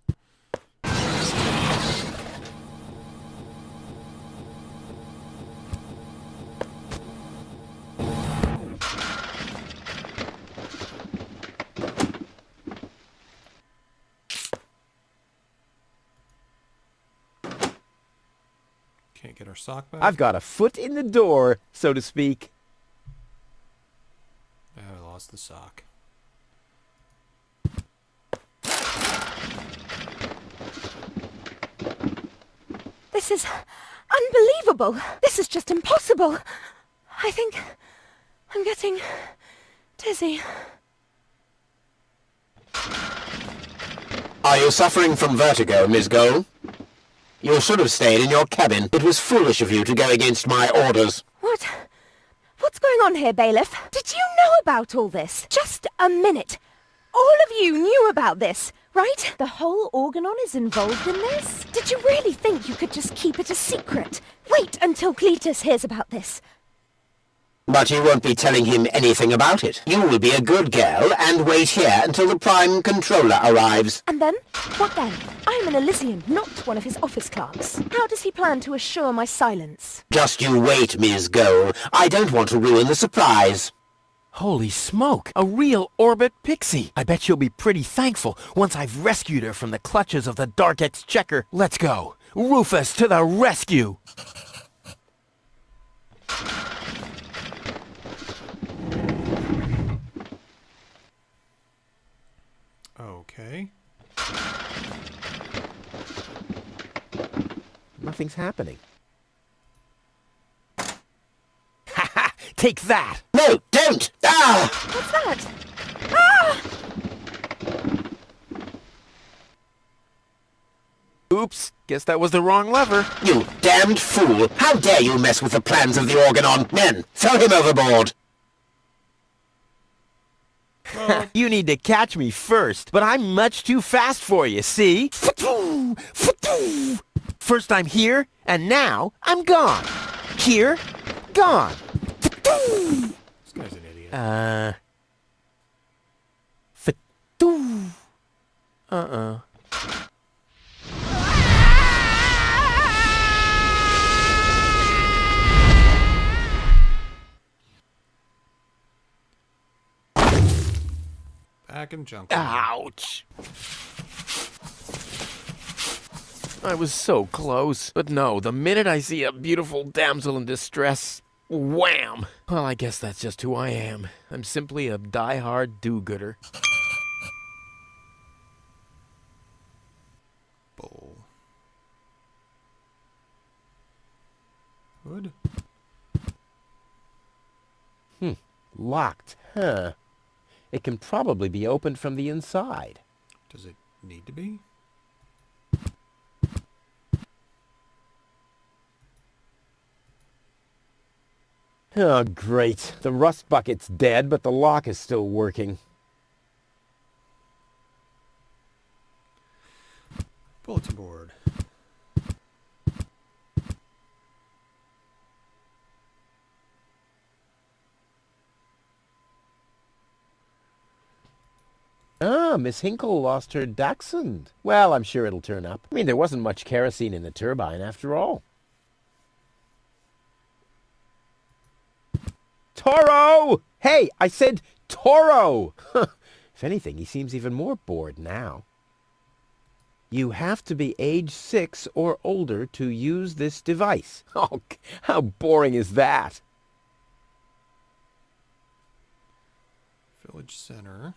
Can't get our sock back? I've got a foot in the door, so to speak. Oh, I lost the sock. This is unbelievable. This is just impossible. I think I'm getting dizzy. Are you suffering from vertigo, Miss Gold? You should have stayed in your cabin. It was foolish of you to go against my orders. What? What's going on here, Bailiff? Did you know about all this? Just a minute. All of you knew about this, right? The whole Organon is involved in this? Did you really think you could just keep it a secret? Wait until Cletus hears about this. But you won't be telling him anything about it. You will be a good girl and wait here until the Prime Controller arrives. And then? What then? I am an Elysian, not one of his office clerks. How does he plan to assure my silence? Just you wait, Ms. Gold. I don't want to ruin the surprise. Holy smoke! A real orbit pixie! I bet she'll be pretty thankful once I've rescued her from the clutches of the Dark Exchequer. Let's go! Rufus to the rescue! Okay. Nothing's happening. Ha ha! Take that! No, don't! Ah! What's that? Ah! Oops, guess that was the wrong lever. You damned fool! How dare you mess with the plans of the Organon? Men, throw him overboard! You need to catch me first, but I'm much too fast for you, see? First I'm here, and now I'm gone. Here, gone. This guy's an idiot. Uh-uh. Back in junk. Ouch. I was so close. But no, the minute I see a beautiful damsel in distress, wham! Well, I guess that's just who I am. I'm simply a die-hard do-gooder. Bowl. Hood? Locked, huh? It can probably be opened from the inside. Does it need to be? Oh, great. The rust bucket's dead, but the lock is still working. Bulletin board. Ah, Miss Hinkle lost her dachshund. Well, I'm sure it'll turn up. I mean, there wasn't much kerosene in the turbine after all. Toro! Hey, I said Toro! If anything, he seems even more bored now. You have to be age 6 or older to use this device. Oh, how boring is that? Village center.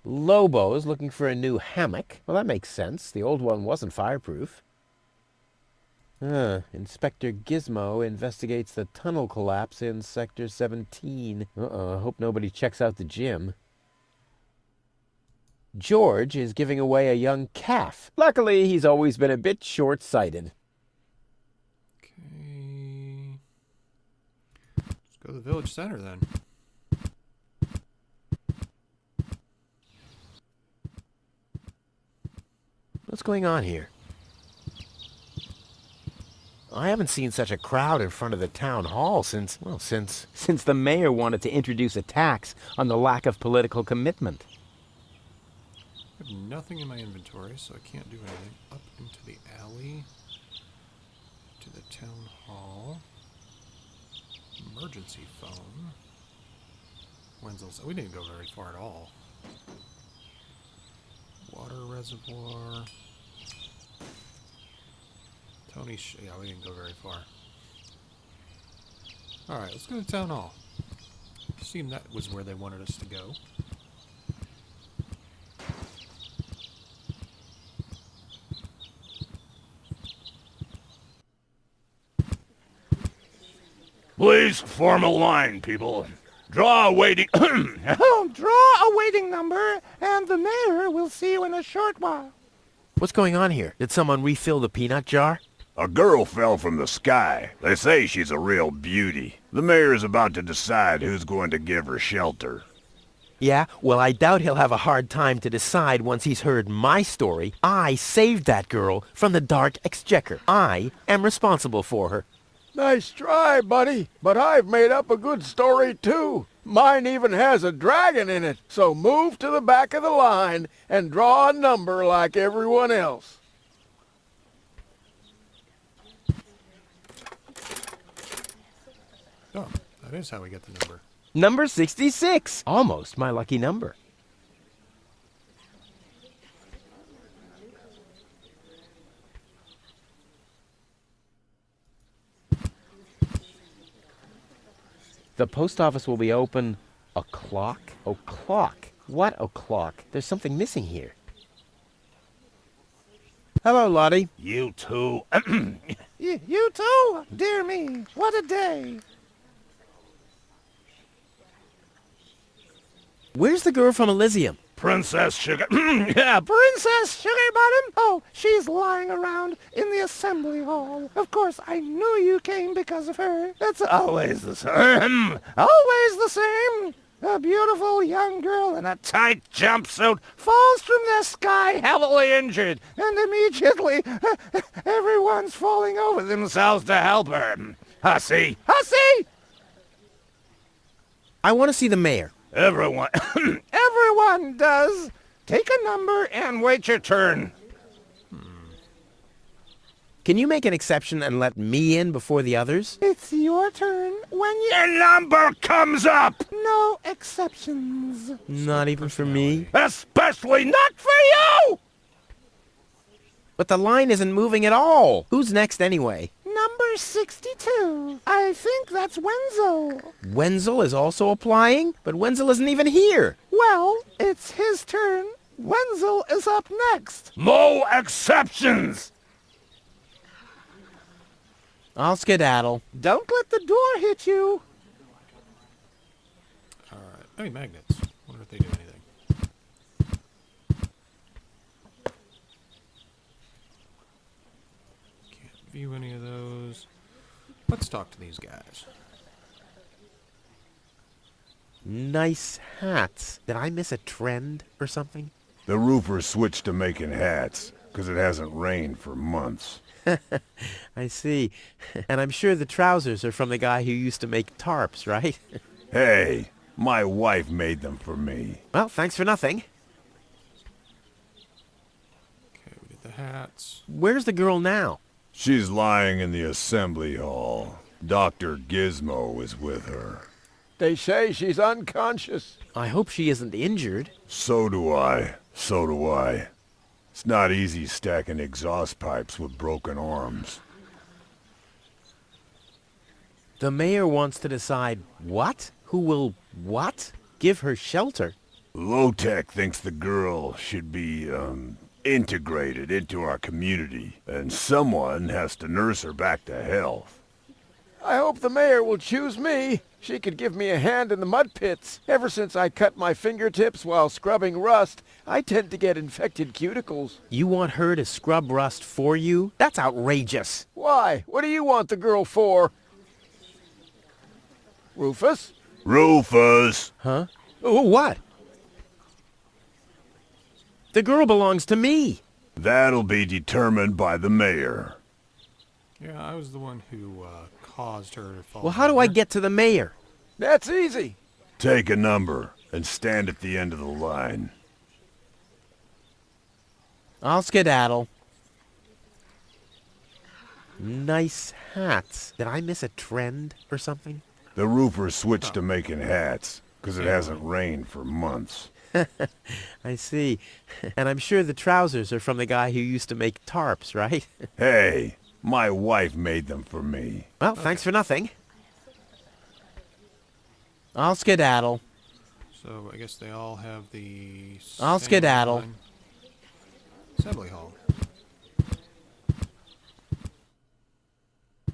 Lobo's looking for a new hammock. Well, that makes sense. The old one wasn't fireproof. Inspector Gizmo investigates the tunnel collapse in Sector 17. I hope nobody checks out the gym. George is giving away a young calf. Luckily, he's always been a bit short-sighted. Okay. Let's go to the village center then. What's going on here? I haven't seen such a crowd in front of the town hall since the mayor wanted to introduce a tax on the lack of political commitment. I have nothing in my inventory, so I can't do anything. Up into the alley. To the town hall. Emergency phone. Wenzel's. We didn't go very far at all. Water reservoir. Yeah, we didn't go very far. Alright, let's go to Town Hall. Seemed that was where they wanted us to go. Please form a line, people. Draw a waiting... Oh, draw a waiting number, and the mayor will see you in a short while. What's going on here? Did someone refill the peanut jar? A girl fell from the sky. They say she's a real beauty. The mayor is about to decide who's going to give her shelter. Yeah, well, I doubt he'll have a hard time to decide once he's heard my story. I saved that girl from the Dark Exchequer. I am responsible for her. Nice try, buddy. But I've made up a good story, too. Mine even has a dragon in it. So move to the back of the line and draw a number like everyone else. Oh, that is how we get the number. Number 66. Almost my lucky number. The post office will be open o'clock? O'clock? What o'clock? There's something missing here. Hello, Lottie. You too. You too? Dear me, what a day. Where's the girl from Elysium? Princess Sugar... Yeah, Princess Sugarbottom? Oh, she's lying around in the assembly hall. Of course, I knew you came because of her. That's always the same. Always the same. A beautiful young girl in a tight jumpsuit falls from the sky heavily injured, and immediately everyone's falling over themselves to help her. Hussy! Hussy! I want to see the mayor. Everyone... Everyone does. Take a number and wait your turn. Can you make an exception and let me in before the others? It's your turn when you... Your number comes up! No exceptions. Not even for me? Especially not for you! But the line isn't moving at all. Who's next anyway? Number 62. I think that's Wenzel. Wenzel is also applying? But Wenzel isn't even here. Well, it's his turn. Wenzel is up next. No exceptions! I'll skedaddle. Don't let the door hit you. Alright. Hey, magnets. Wonder if they do anything. Can't view any of those. Let's talk to these guys. Nice hats. Did I miss a trend or something? The roofer switched to making hats, because it hasn't rained for months. I see. And I'm sure the trousers are from the guy who used to make tarps, right? Hey, my wife made them for me. Well, thanks for nothing. Okay, we did the hats. Where's the girl now? She's lying in the assembly hall. Dr. Gizmo is with her. They say she's unconscious. I hope she isn't injured. So do I. So do I. It's not easy stacking exhaust pipes with broken arms. The mayor wants to decide what? Who will what? Give her shelter. Low-Tech thinks the girl should be, integrated into our community, and someone has to nurse her back to health. I hope the mayor will choose me. She could give me a hand in the mud pits. Ever since I cut my fingertips while scrubbing rust, I tend to get infected cuticles. You want her to scrub rust for you? That's outrageous. Why? What do you want the girl for? Rufus? Rufus! Huh? Oh, what? The girl belongs to me. That'll be determined by the mayor. Yeah, I was the one who caused her to fall. Well, how do I over. get to the mayor? That's easy. Take a number and stand at the end of the line. I'll skedaddle. Nice hats. Did I miss a trend or something? The roofer switched to making hats, because it hasn't rained for months. I see. And I'm sure the trousers are from the guy who used to make tarps, right? Hey, my wife made them for me. Well, thanks for nothing. I'll skedaddle. So I guess they all have the I'll same skedaddle. line. Assembly hall.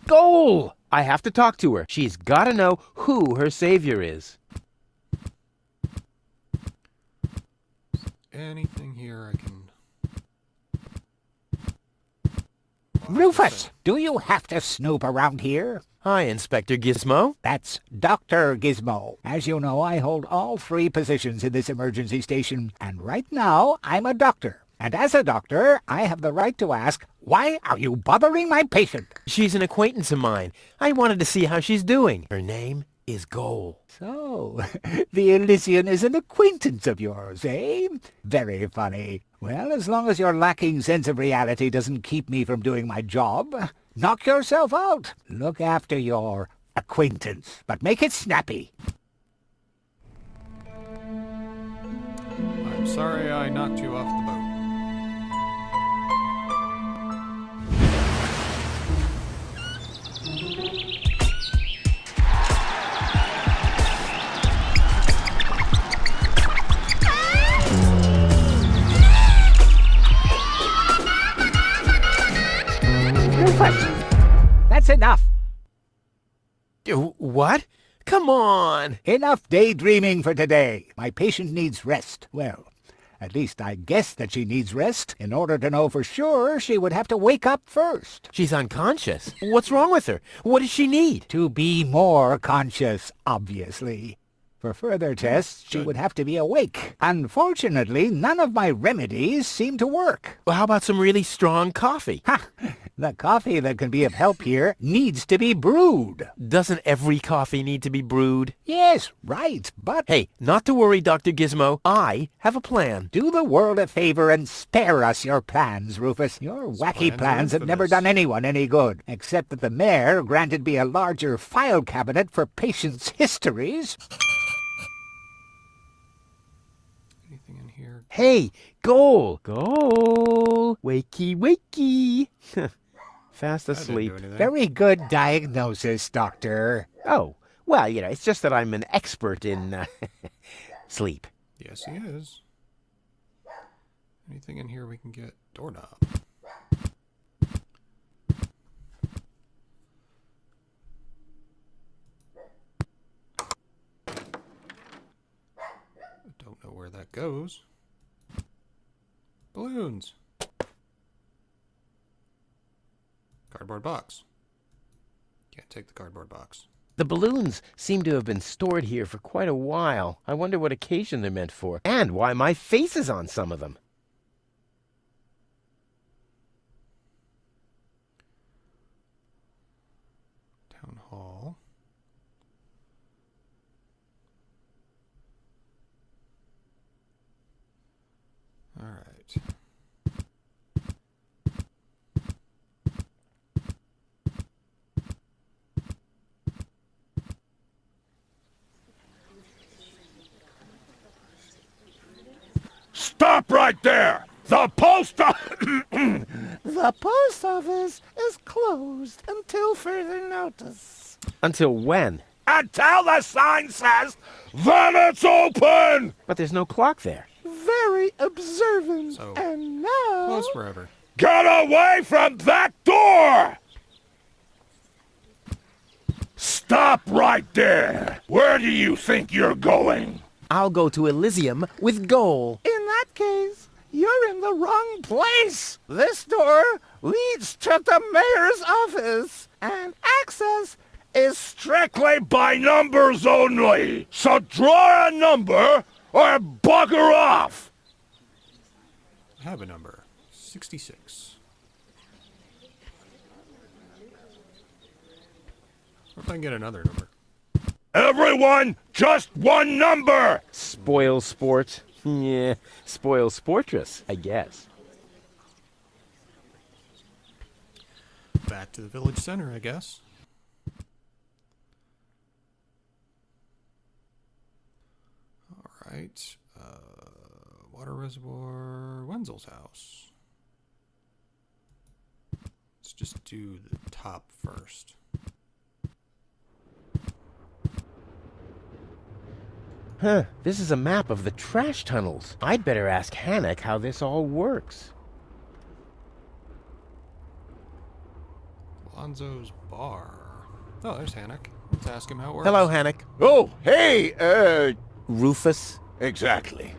Goal! I have to talk to her. She's got to know who her savior is. Anything here I can... Rufus, do you have to snoop around here? Hi, Inspector Gizmo. That's Dr. Gizmo. As you know, I hold all 3 positions in this emergency station, and right now I'm a doctor. And as a doctor, I have the right to ask, why are you bothering my patient? She's an acquaintance of mine. I wanted to see how she's doing. Her name is Goal. So, the Elysian is an acquaintance of yours, eh? Very funny. Well, as long as your lacking sense of reality doesn't keep me from doing my job, knock yourself out. Look after your acquaintance, but make it snappy. I'm sorry I knocked you off the boat. That's enough. What? Come on! Enough daydreaming for today. My patient needs rest. Well, at least I guess that she needs rest. In order to know for sure, she would have to wake up first. She's unconscious. What's wrong with her? What does she need? To be more conscious, obviously. For further tests, she would have to be awake. Unfortunately, none of my remedies seem to work. Well, how about some really strong coffee? Ha! The coffee that can be of help here needs to be brewed. Doesn't every coffee need to be brewed? Yes, right, but... Hey, not to worry, Dr. Gizmo. I have a plan. Do the world a favor and spare us your plans, Rufus. Your wacky plans have never done anyone any good, except that the mayor granted me a larger file cabinet for patients' histories. Anything in here? Hey, Goal! Goal! Wakey, wakey! Fast That didn't do asleep. anything. Very good diagnosis, Doctor. Oh, well, it's just that I'm an expert in sleep. Yes, he is. Anything in here we can get? Doorknob. I don't know where that goes. Balloons. Cardboard box. Can't take the cardboard box. The balloons seem to have been stored here for quite a while. I wonder what occasion they're meant for, and why my face is on some of them. Town hall. All right. Stop right there! The post The post office is closed until further notice. Until when? Until the sign says, then it's open! But there's no clock there. Very observant. So, And now... close forever. Get away from that door! Stop right there! Where do you think you're going? I'll go to Elysium with Goal. In that case, you're in the wrong place. This door leads to the mayor's office, and access is Strictly by numbers only! So draw a number or bugger off! I have a number. 66. What if I can get another number? Everyone, just one number! Spoil sport. Yeah, spoil sportress, I guess. Back to the village center, I guess. Alright. Water reservoir. Wenzel's house. Let's just do the top first. Huh, this is a map of the trash tunnels. I'd better ask Hannock how this all works. Alonzo's bar. Oh, there's Hannock. Let's ask him how it works. Hello, Hannock. Oh, hey, Rufus. exactly.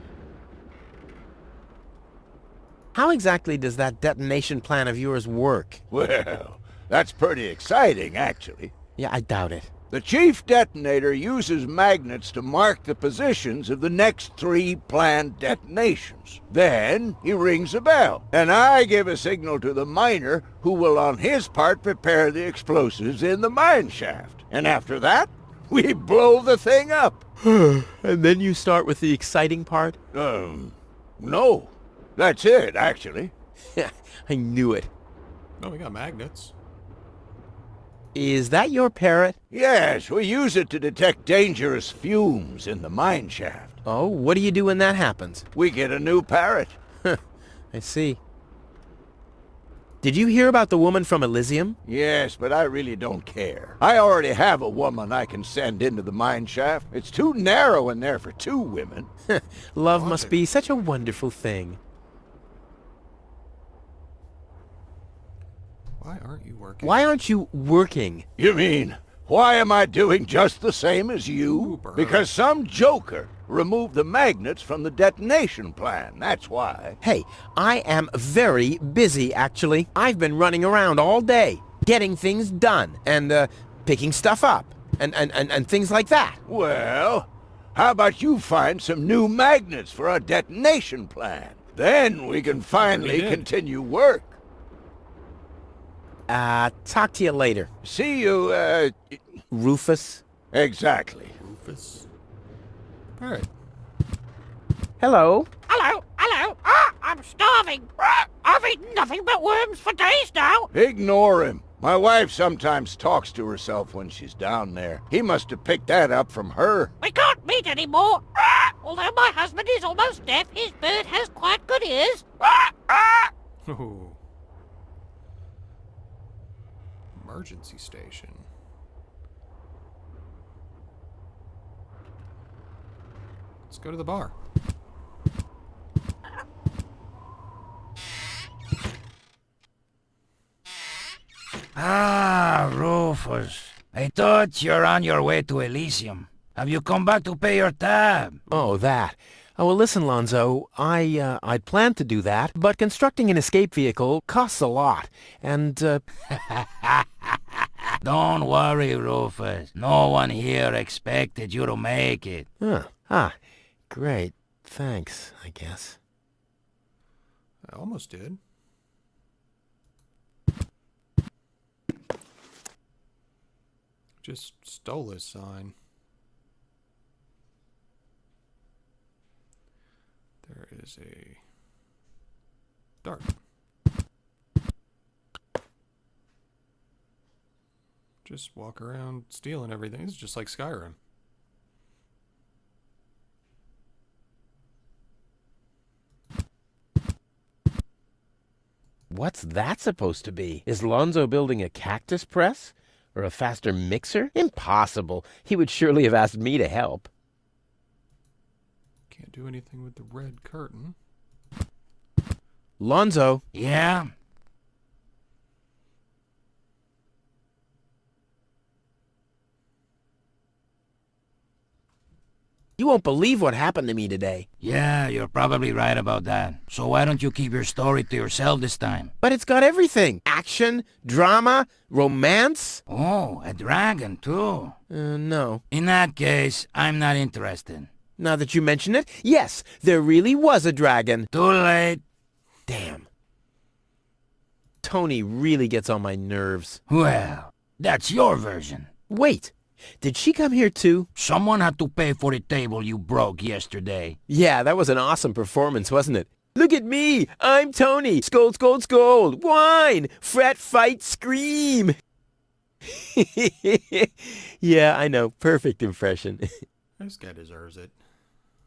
How exactly does that detonation plan of yours work? Well, that's pretty exciting, actually. Yeah, I doubt it. The chief detonator uses magnets to mark the positions of the next 3 planned detonations. Then he rings a bell, and I give a signal to the miner who will on his part prepare the explosives in the mine shaft. And after that, we blow the thing up. And then you start with the exciting part? No. That's it, actually. I knew it. Oh, we got magnets. Is that your parrot? Yes, we use it to detect dangerous fumes in the mine shaft. Oh, what do you do when that happens? We get a new parrot. I see. Did you hear about the woman from Elysium? Yes, but I really don't care. I already have a woman I can send into the mine shaft. It's too narrow in there for 2 women. Love must be such a wonderful thing. Why aren't you working? Why aren't you working? You mean, why am I doing just the same as you? Uber. Because some joker removed the magnets from the detonation plan, that's why. Hey, I am very busy, actually. I've been running around all day, getting things done, and, picking stuff up, and things like that. Well, how about you find some new magnets for our detonation plan? Then we can finally did. continue work. Talk to you later. See you, Rufus? exactly. Rufus. Alright. Hello? Hello. I'm starving. I've eaten nothing but worms for days now. Ignore him. My wife sometimes talks to herself when she's down there. He must have picked that up from her. We can't meet anymore. Although my husband is almost deaf, his bird has quite good ears. Oh. Emergency station. Let's go to the bar. Ah, Rufus. I thought you're on your way to Elysium. Have you come back to pay your tab? Oh, that. Oh, well, listen, Lonzo. I'd planned to do that, but constructing an escape vehicle costs a lot, and, Don't worry, Rufus. No one here expected you to make it. Great. Thanks, I guess. I almost did. Just stole his sign. There is a dart. Just walk around stealing everything. It's just like Skyrim. What's that supposed to be? Is Lonzo building a cactus press? Or a faster mixer? Impossible. He would surely have asked me to help. Can't do anything with the red curtain. Lonzo. Yeah? You won't believe what happened to me today. Yeah, you're probably right about that. So why don't you keep your story to yourself this time? But it's got everything. Action, drama, romance. Oh, a dragon too. No. In that case, I'm not interested. Now that you mention it, yes, there really was a dragon. Too late. Damn. Tony really gets on my nerves. Well, that's your version. Wait, did she come here too? Someone had to pay for the table you broke yesterday. Yeah, that was an awesome performance, wasn't it? Look at me! I'm Tony! Scold, scold, scold! Whine! Fret, fight, scream! Yeah, I know. Perfect impression. This guy deserves it.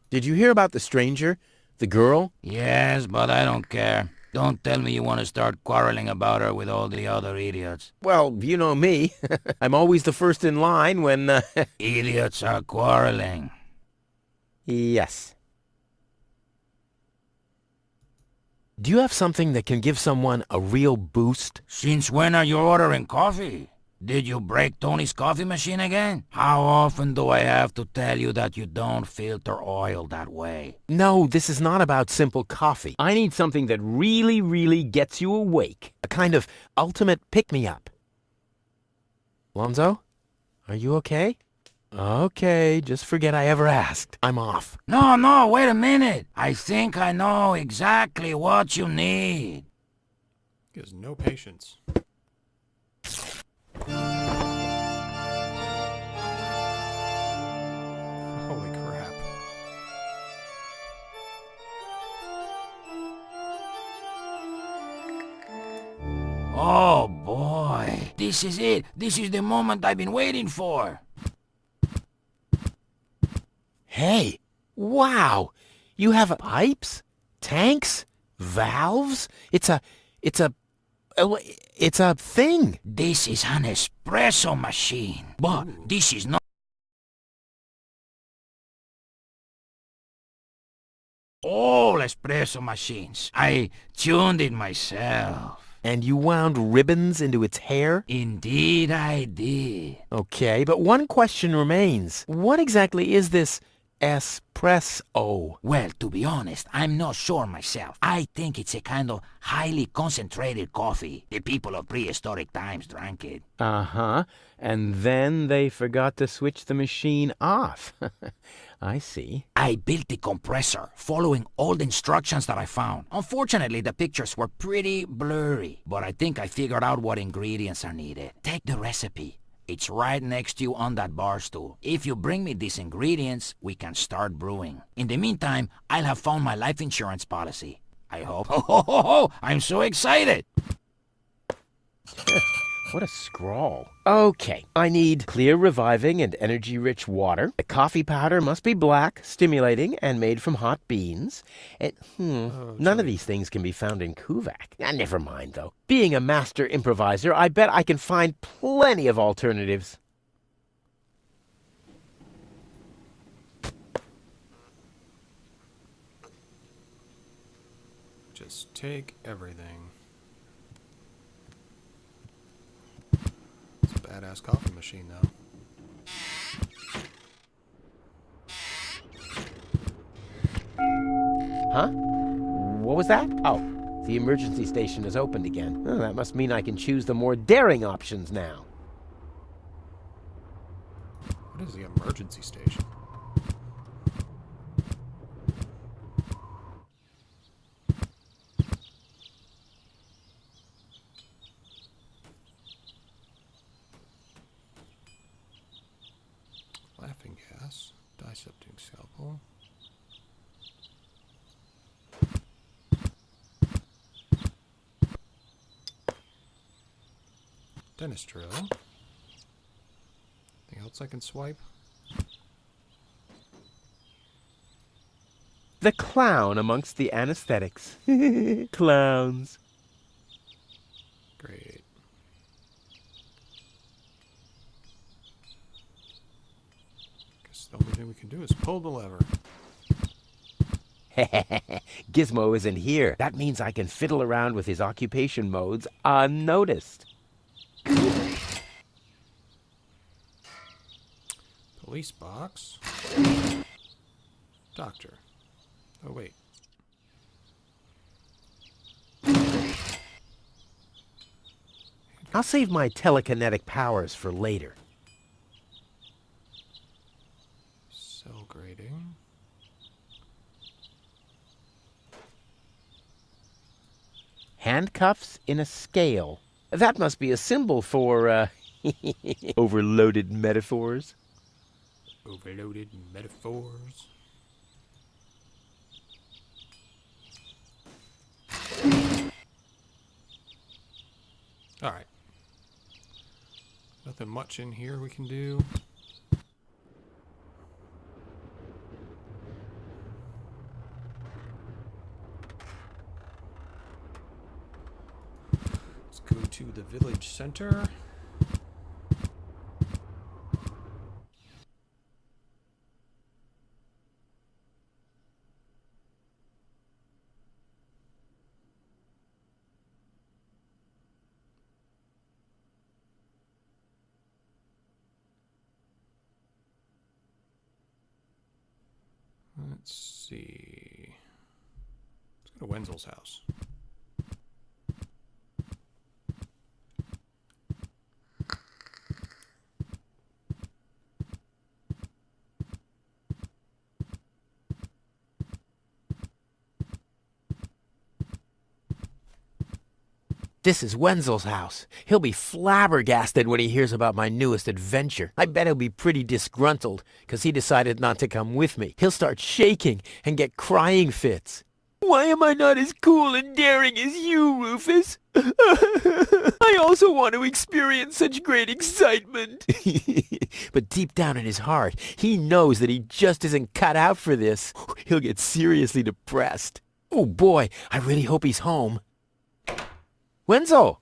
Did you hear about the stranger? The girl? Yes, but I don't care. Don't tell me you want to start quarreling about her with all the other idiots. Well, you know me. I'm always the first in line when, Idiots are quarreling. Yes. Do you have something that can give someone a real boost? Since when are you ordering coffee? Did you break Tony's coffee machine again? How often do I have to tell you that you don't filter oil that way? No, this is not about simple coffee. I need something that really, really gets you awake. A kind of ultimate pick-me-up. Lonzo, are you okay? Okay, just forget I ever asked. I'm off. No, wait a minute. I think I know exactly what you need. He has no patience. Holy crap. Oh boy. This is it. This is the moment I've been waiting for. Hey, wow! You have pipes? Tanks? Valves? It's a thing. This is an espresso machine. But this is not all espresso machines. I tuned it myself. And you wound ribbons into its hair? Indeed I did. Okay, but one question remains. What exactly is this espresso? Well, to be honest, I'm not sure myself. I think it's a kind of highly concentrated coffee. The people of prehistoric times drank it. Uh-huh. And then they forgot to switch the machine off. I see. I built the compressor, following all the instructions that I found. Unfortunately, the pictures were pretty blurry, but I think I figured out what ingredients are needed. Take the recipe. It's right next to you on that bar stool. If you bring me these ingredients, we can start brewing. In the meantime, I'll have found my life insurance policy. I hope. Ho! I'm so excited! What a scrawl. Okay, I need clear, reviving, and energy-rich water. The coffee powder must be black, stimulating, and made from hot beans. And, none of these things can be found in Kuvak. Never mind, though. Being a master improviser, I bet I can find plenty of alternatives. Just take everything. It's a badass coffee machine, though. Huh? What was that? Oh, the emergency station is opened again. Oh, that must mean I can choose the more daring options now. What is the emergency station? Laughing gas, dissecting scalpel. Dentist drill. Anything else I can swipe? The clown amongst the anesthetics. Clowns. Great. Guess the only thing we can do is pull the lever. Gizmo isn't here. That means I can fiddle around with his occupation modes unnoticed. Police box. Doctor. Oh, wait. I'll save my telekinetic powers for later. Cell grading. Handcuffs in a scale. That must be a symbol for, overloaded metaphors. Overloaded metaphors. Alright. Nothing much in here we can do. to the village center. Let's see. Let's go to Wenzel's house. This is Wenzel's house. He'll be flabbergasted when he hears about my newest adventure. I bet he'll be pretty disgruntled, 'cause he decided not to come with me. He'll start shaking and get crying fits. Why am I not as cool and daring as you, Rufus? I also want to experience such great excitement. But deep down in his heart, he knows that he just isn't cut out for this. He'll get seriously depressed. Oh boy, I really hope he's home. Wenzel!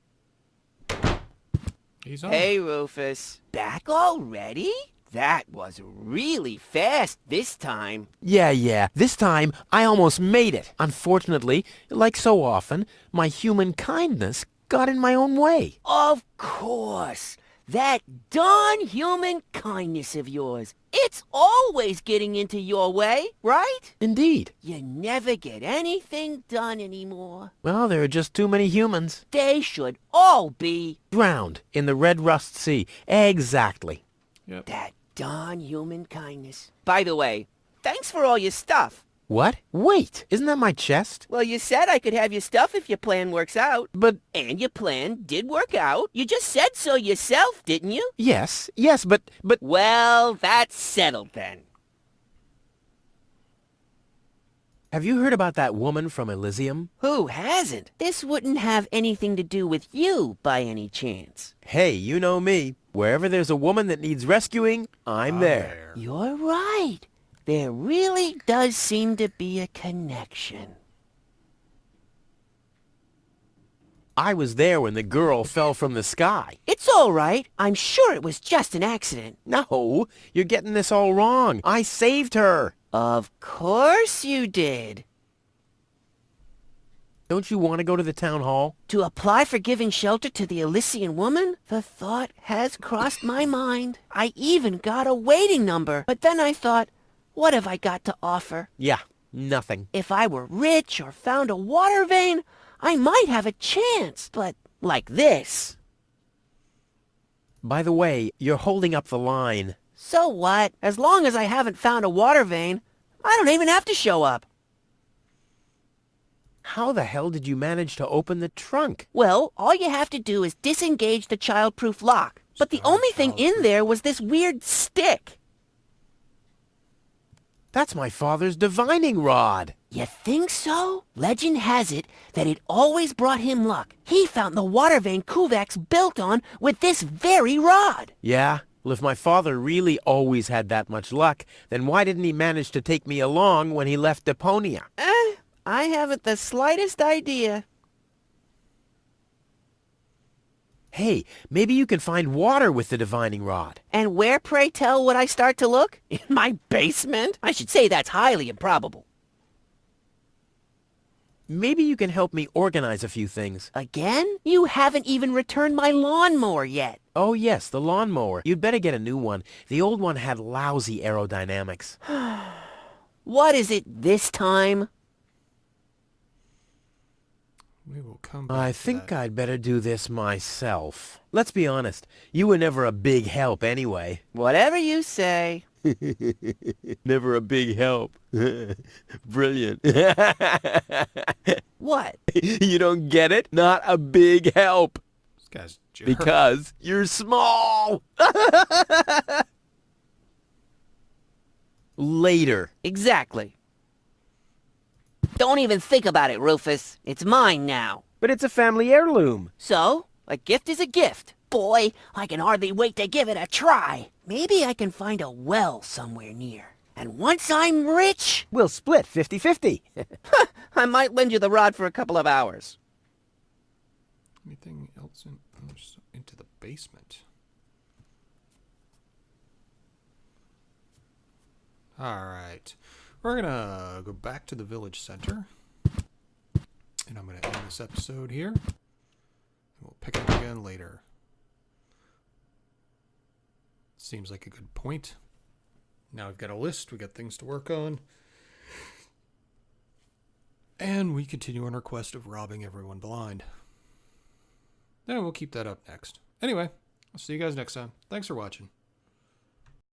He's on. Hey, Rufus. Back already? That was really fast this time. Yeah, this time I almost made it. Unfortunately, like so often, my human kindness got in my own way. Of course. That darn human kindness of yours. It's always getting into your way, right? Indeed. You never get anything done anymore. Well, there are just too many humans. They should all be Drowned in the red rust sea. Exactly. Yep. that darn human kindness. By the way, thanks for all your stuff. What? Wait, isn't that my chest? Well, you said I could have your stuff if your plan works out. But, And your plan did work out. You just said so yourself, didn't you? yes, but... Well, that's settled then. Have you heard about that woman from Elysium? Who hasn't? This wouldn't have anything to do with you by any chance. Hey, you know me. Wherever there's a woman that needs rescuing, I'm there. You're right. There really does seem to be a connection. I was there when the girl fell from the sky. It's all right. I'm sure it was just an accident. No, you're getting this all wrong. I saved her. Of course you did. Don't you want to go to the town hall? To apply for giving shelter to the Elysian woman? The thought has crossed my mind. I even got a waiting number. But then I thought, what have I got to offer? Yeah, nothing. If I were rich or found a water vein, I might have a chance. But like this. By the way, you're holding up the line. So what? As long as I haven't found a water vein, I don't even have to show up. How the hell did you manage to open the trunk? Well, all you have to do is disengage the child-proof lock. But the only thing in there was this weird stick. That's my father's divining rod. You think so? Legend has it that it always brought him luck. He found the water vein Kuvak's built on with this very rod. Yeah? Well, if my father really always had that much luck, then why didn't he manage to take me along when he left Deponia? I haven't the slightest idea. Hey, maybe you can find water with the divining rod. And where, pray tell, would I start to look? In my basement? I should say that's highly improbable. Maybe you can help me organize a few things. Again? You haven't even returned my lawnmower yet. Oh yes, the lawnmower. You'd better get a new one. The old one had lousy aerodynamics. What is it this time? We will come back I to think that. I'd better do this myself. Let's be honest, you were never a big help anyway. Whatever you say. Never a big help. Brilliant. What? You don't get it? Not a big help. This guy's jerk. Because you're small. Later. Exactly. Don't even think about it, Rufus. It's mine now. But it's a family heirloom. So, a gift is a gift. Boy, I can hardly wait to give it a try. Maybe I can find a well somewhere near. And once I'm rich, We'll split 50-50. I might lend you the rod for a couple of hours. Anything else into the basement? Alright. We're gonna go back to the village center. And I'm gonna end this episode here. And we'll pick it up again later. Seems like a good point. Now we've got a list, we've got things to work on. And we continue on our quest of robbing everyone blind. And we'll keep that up next. Anyway, I'll see you guys next time. Thanks for watching.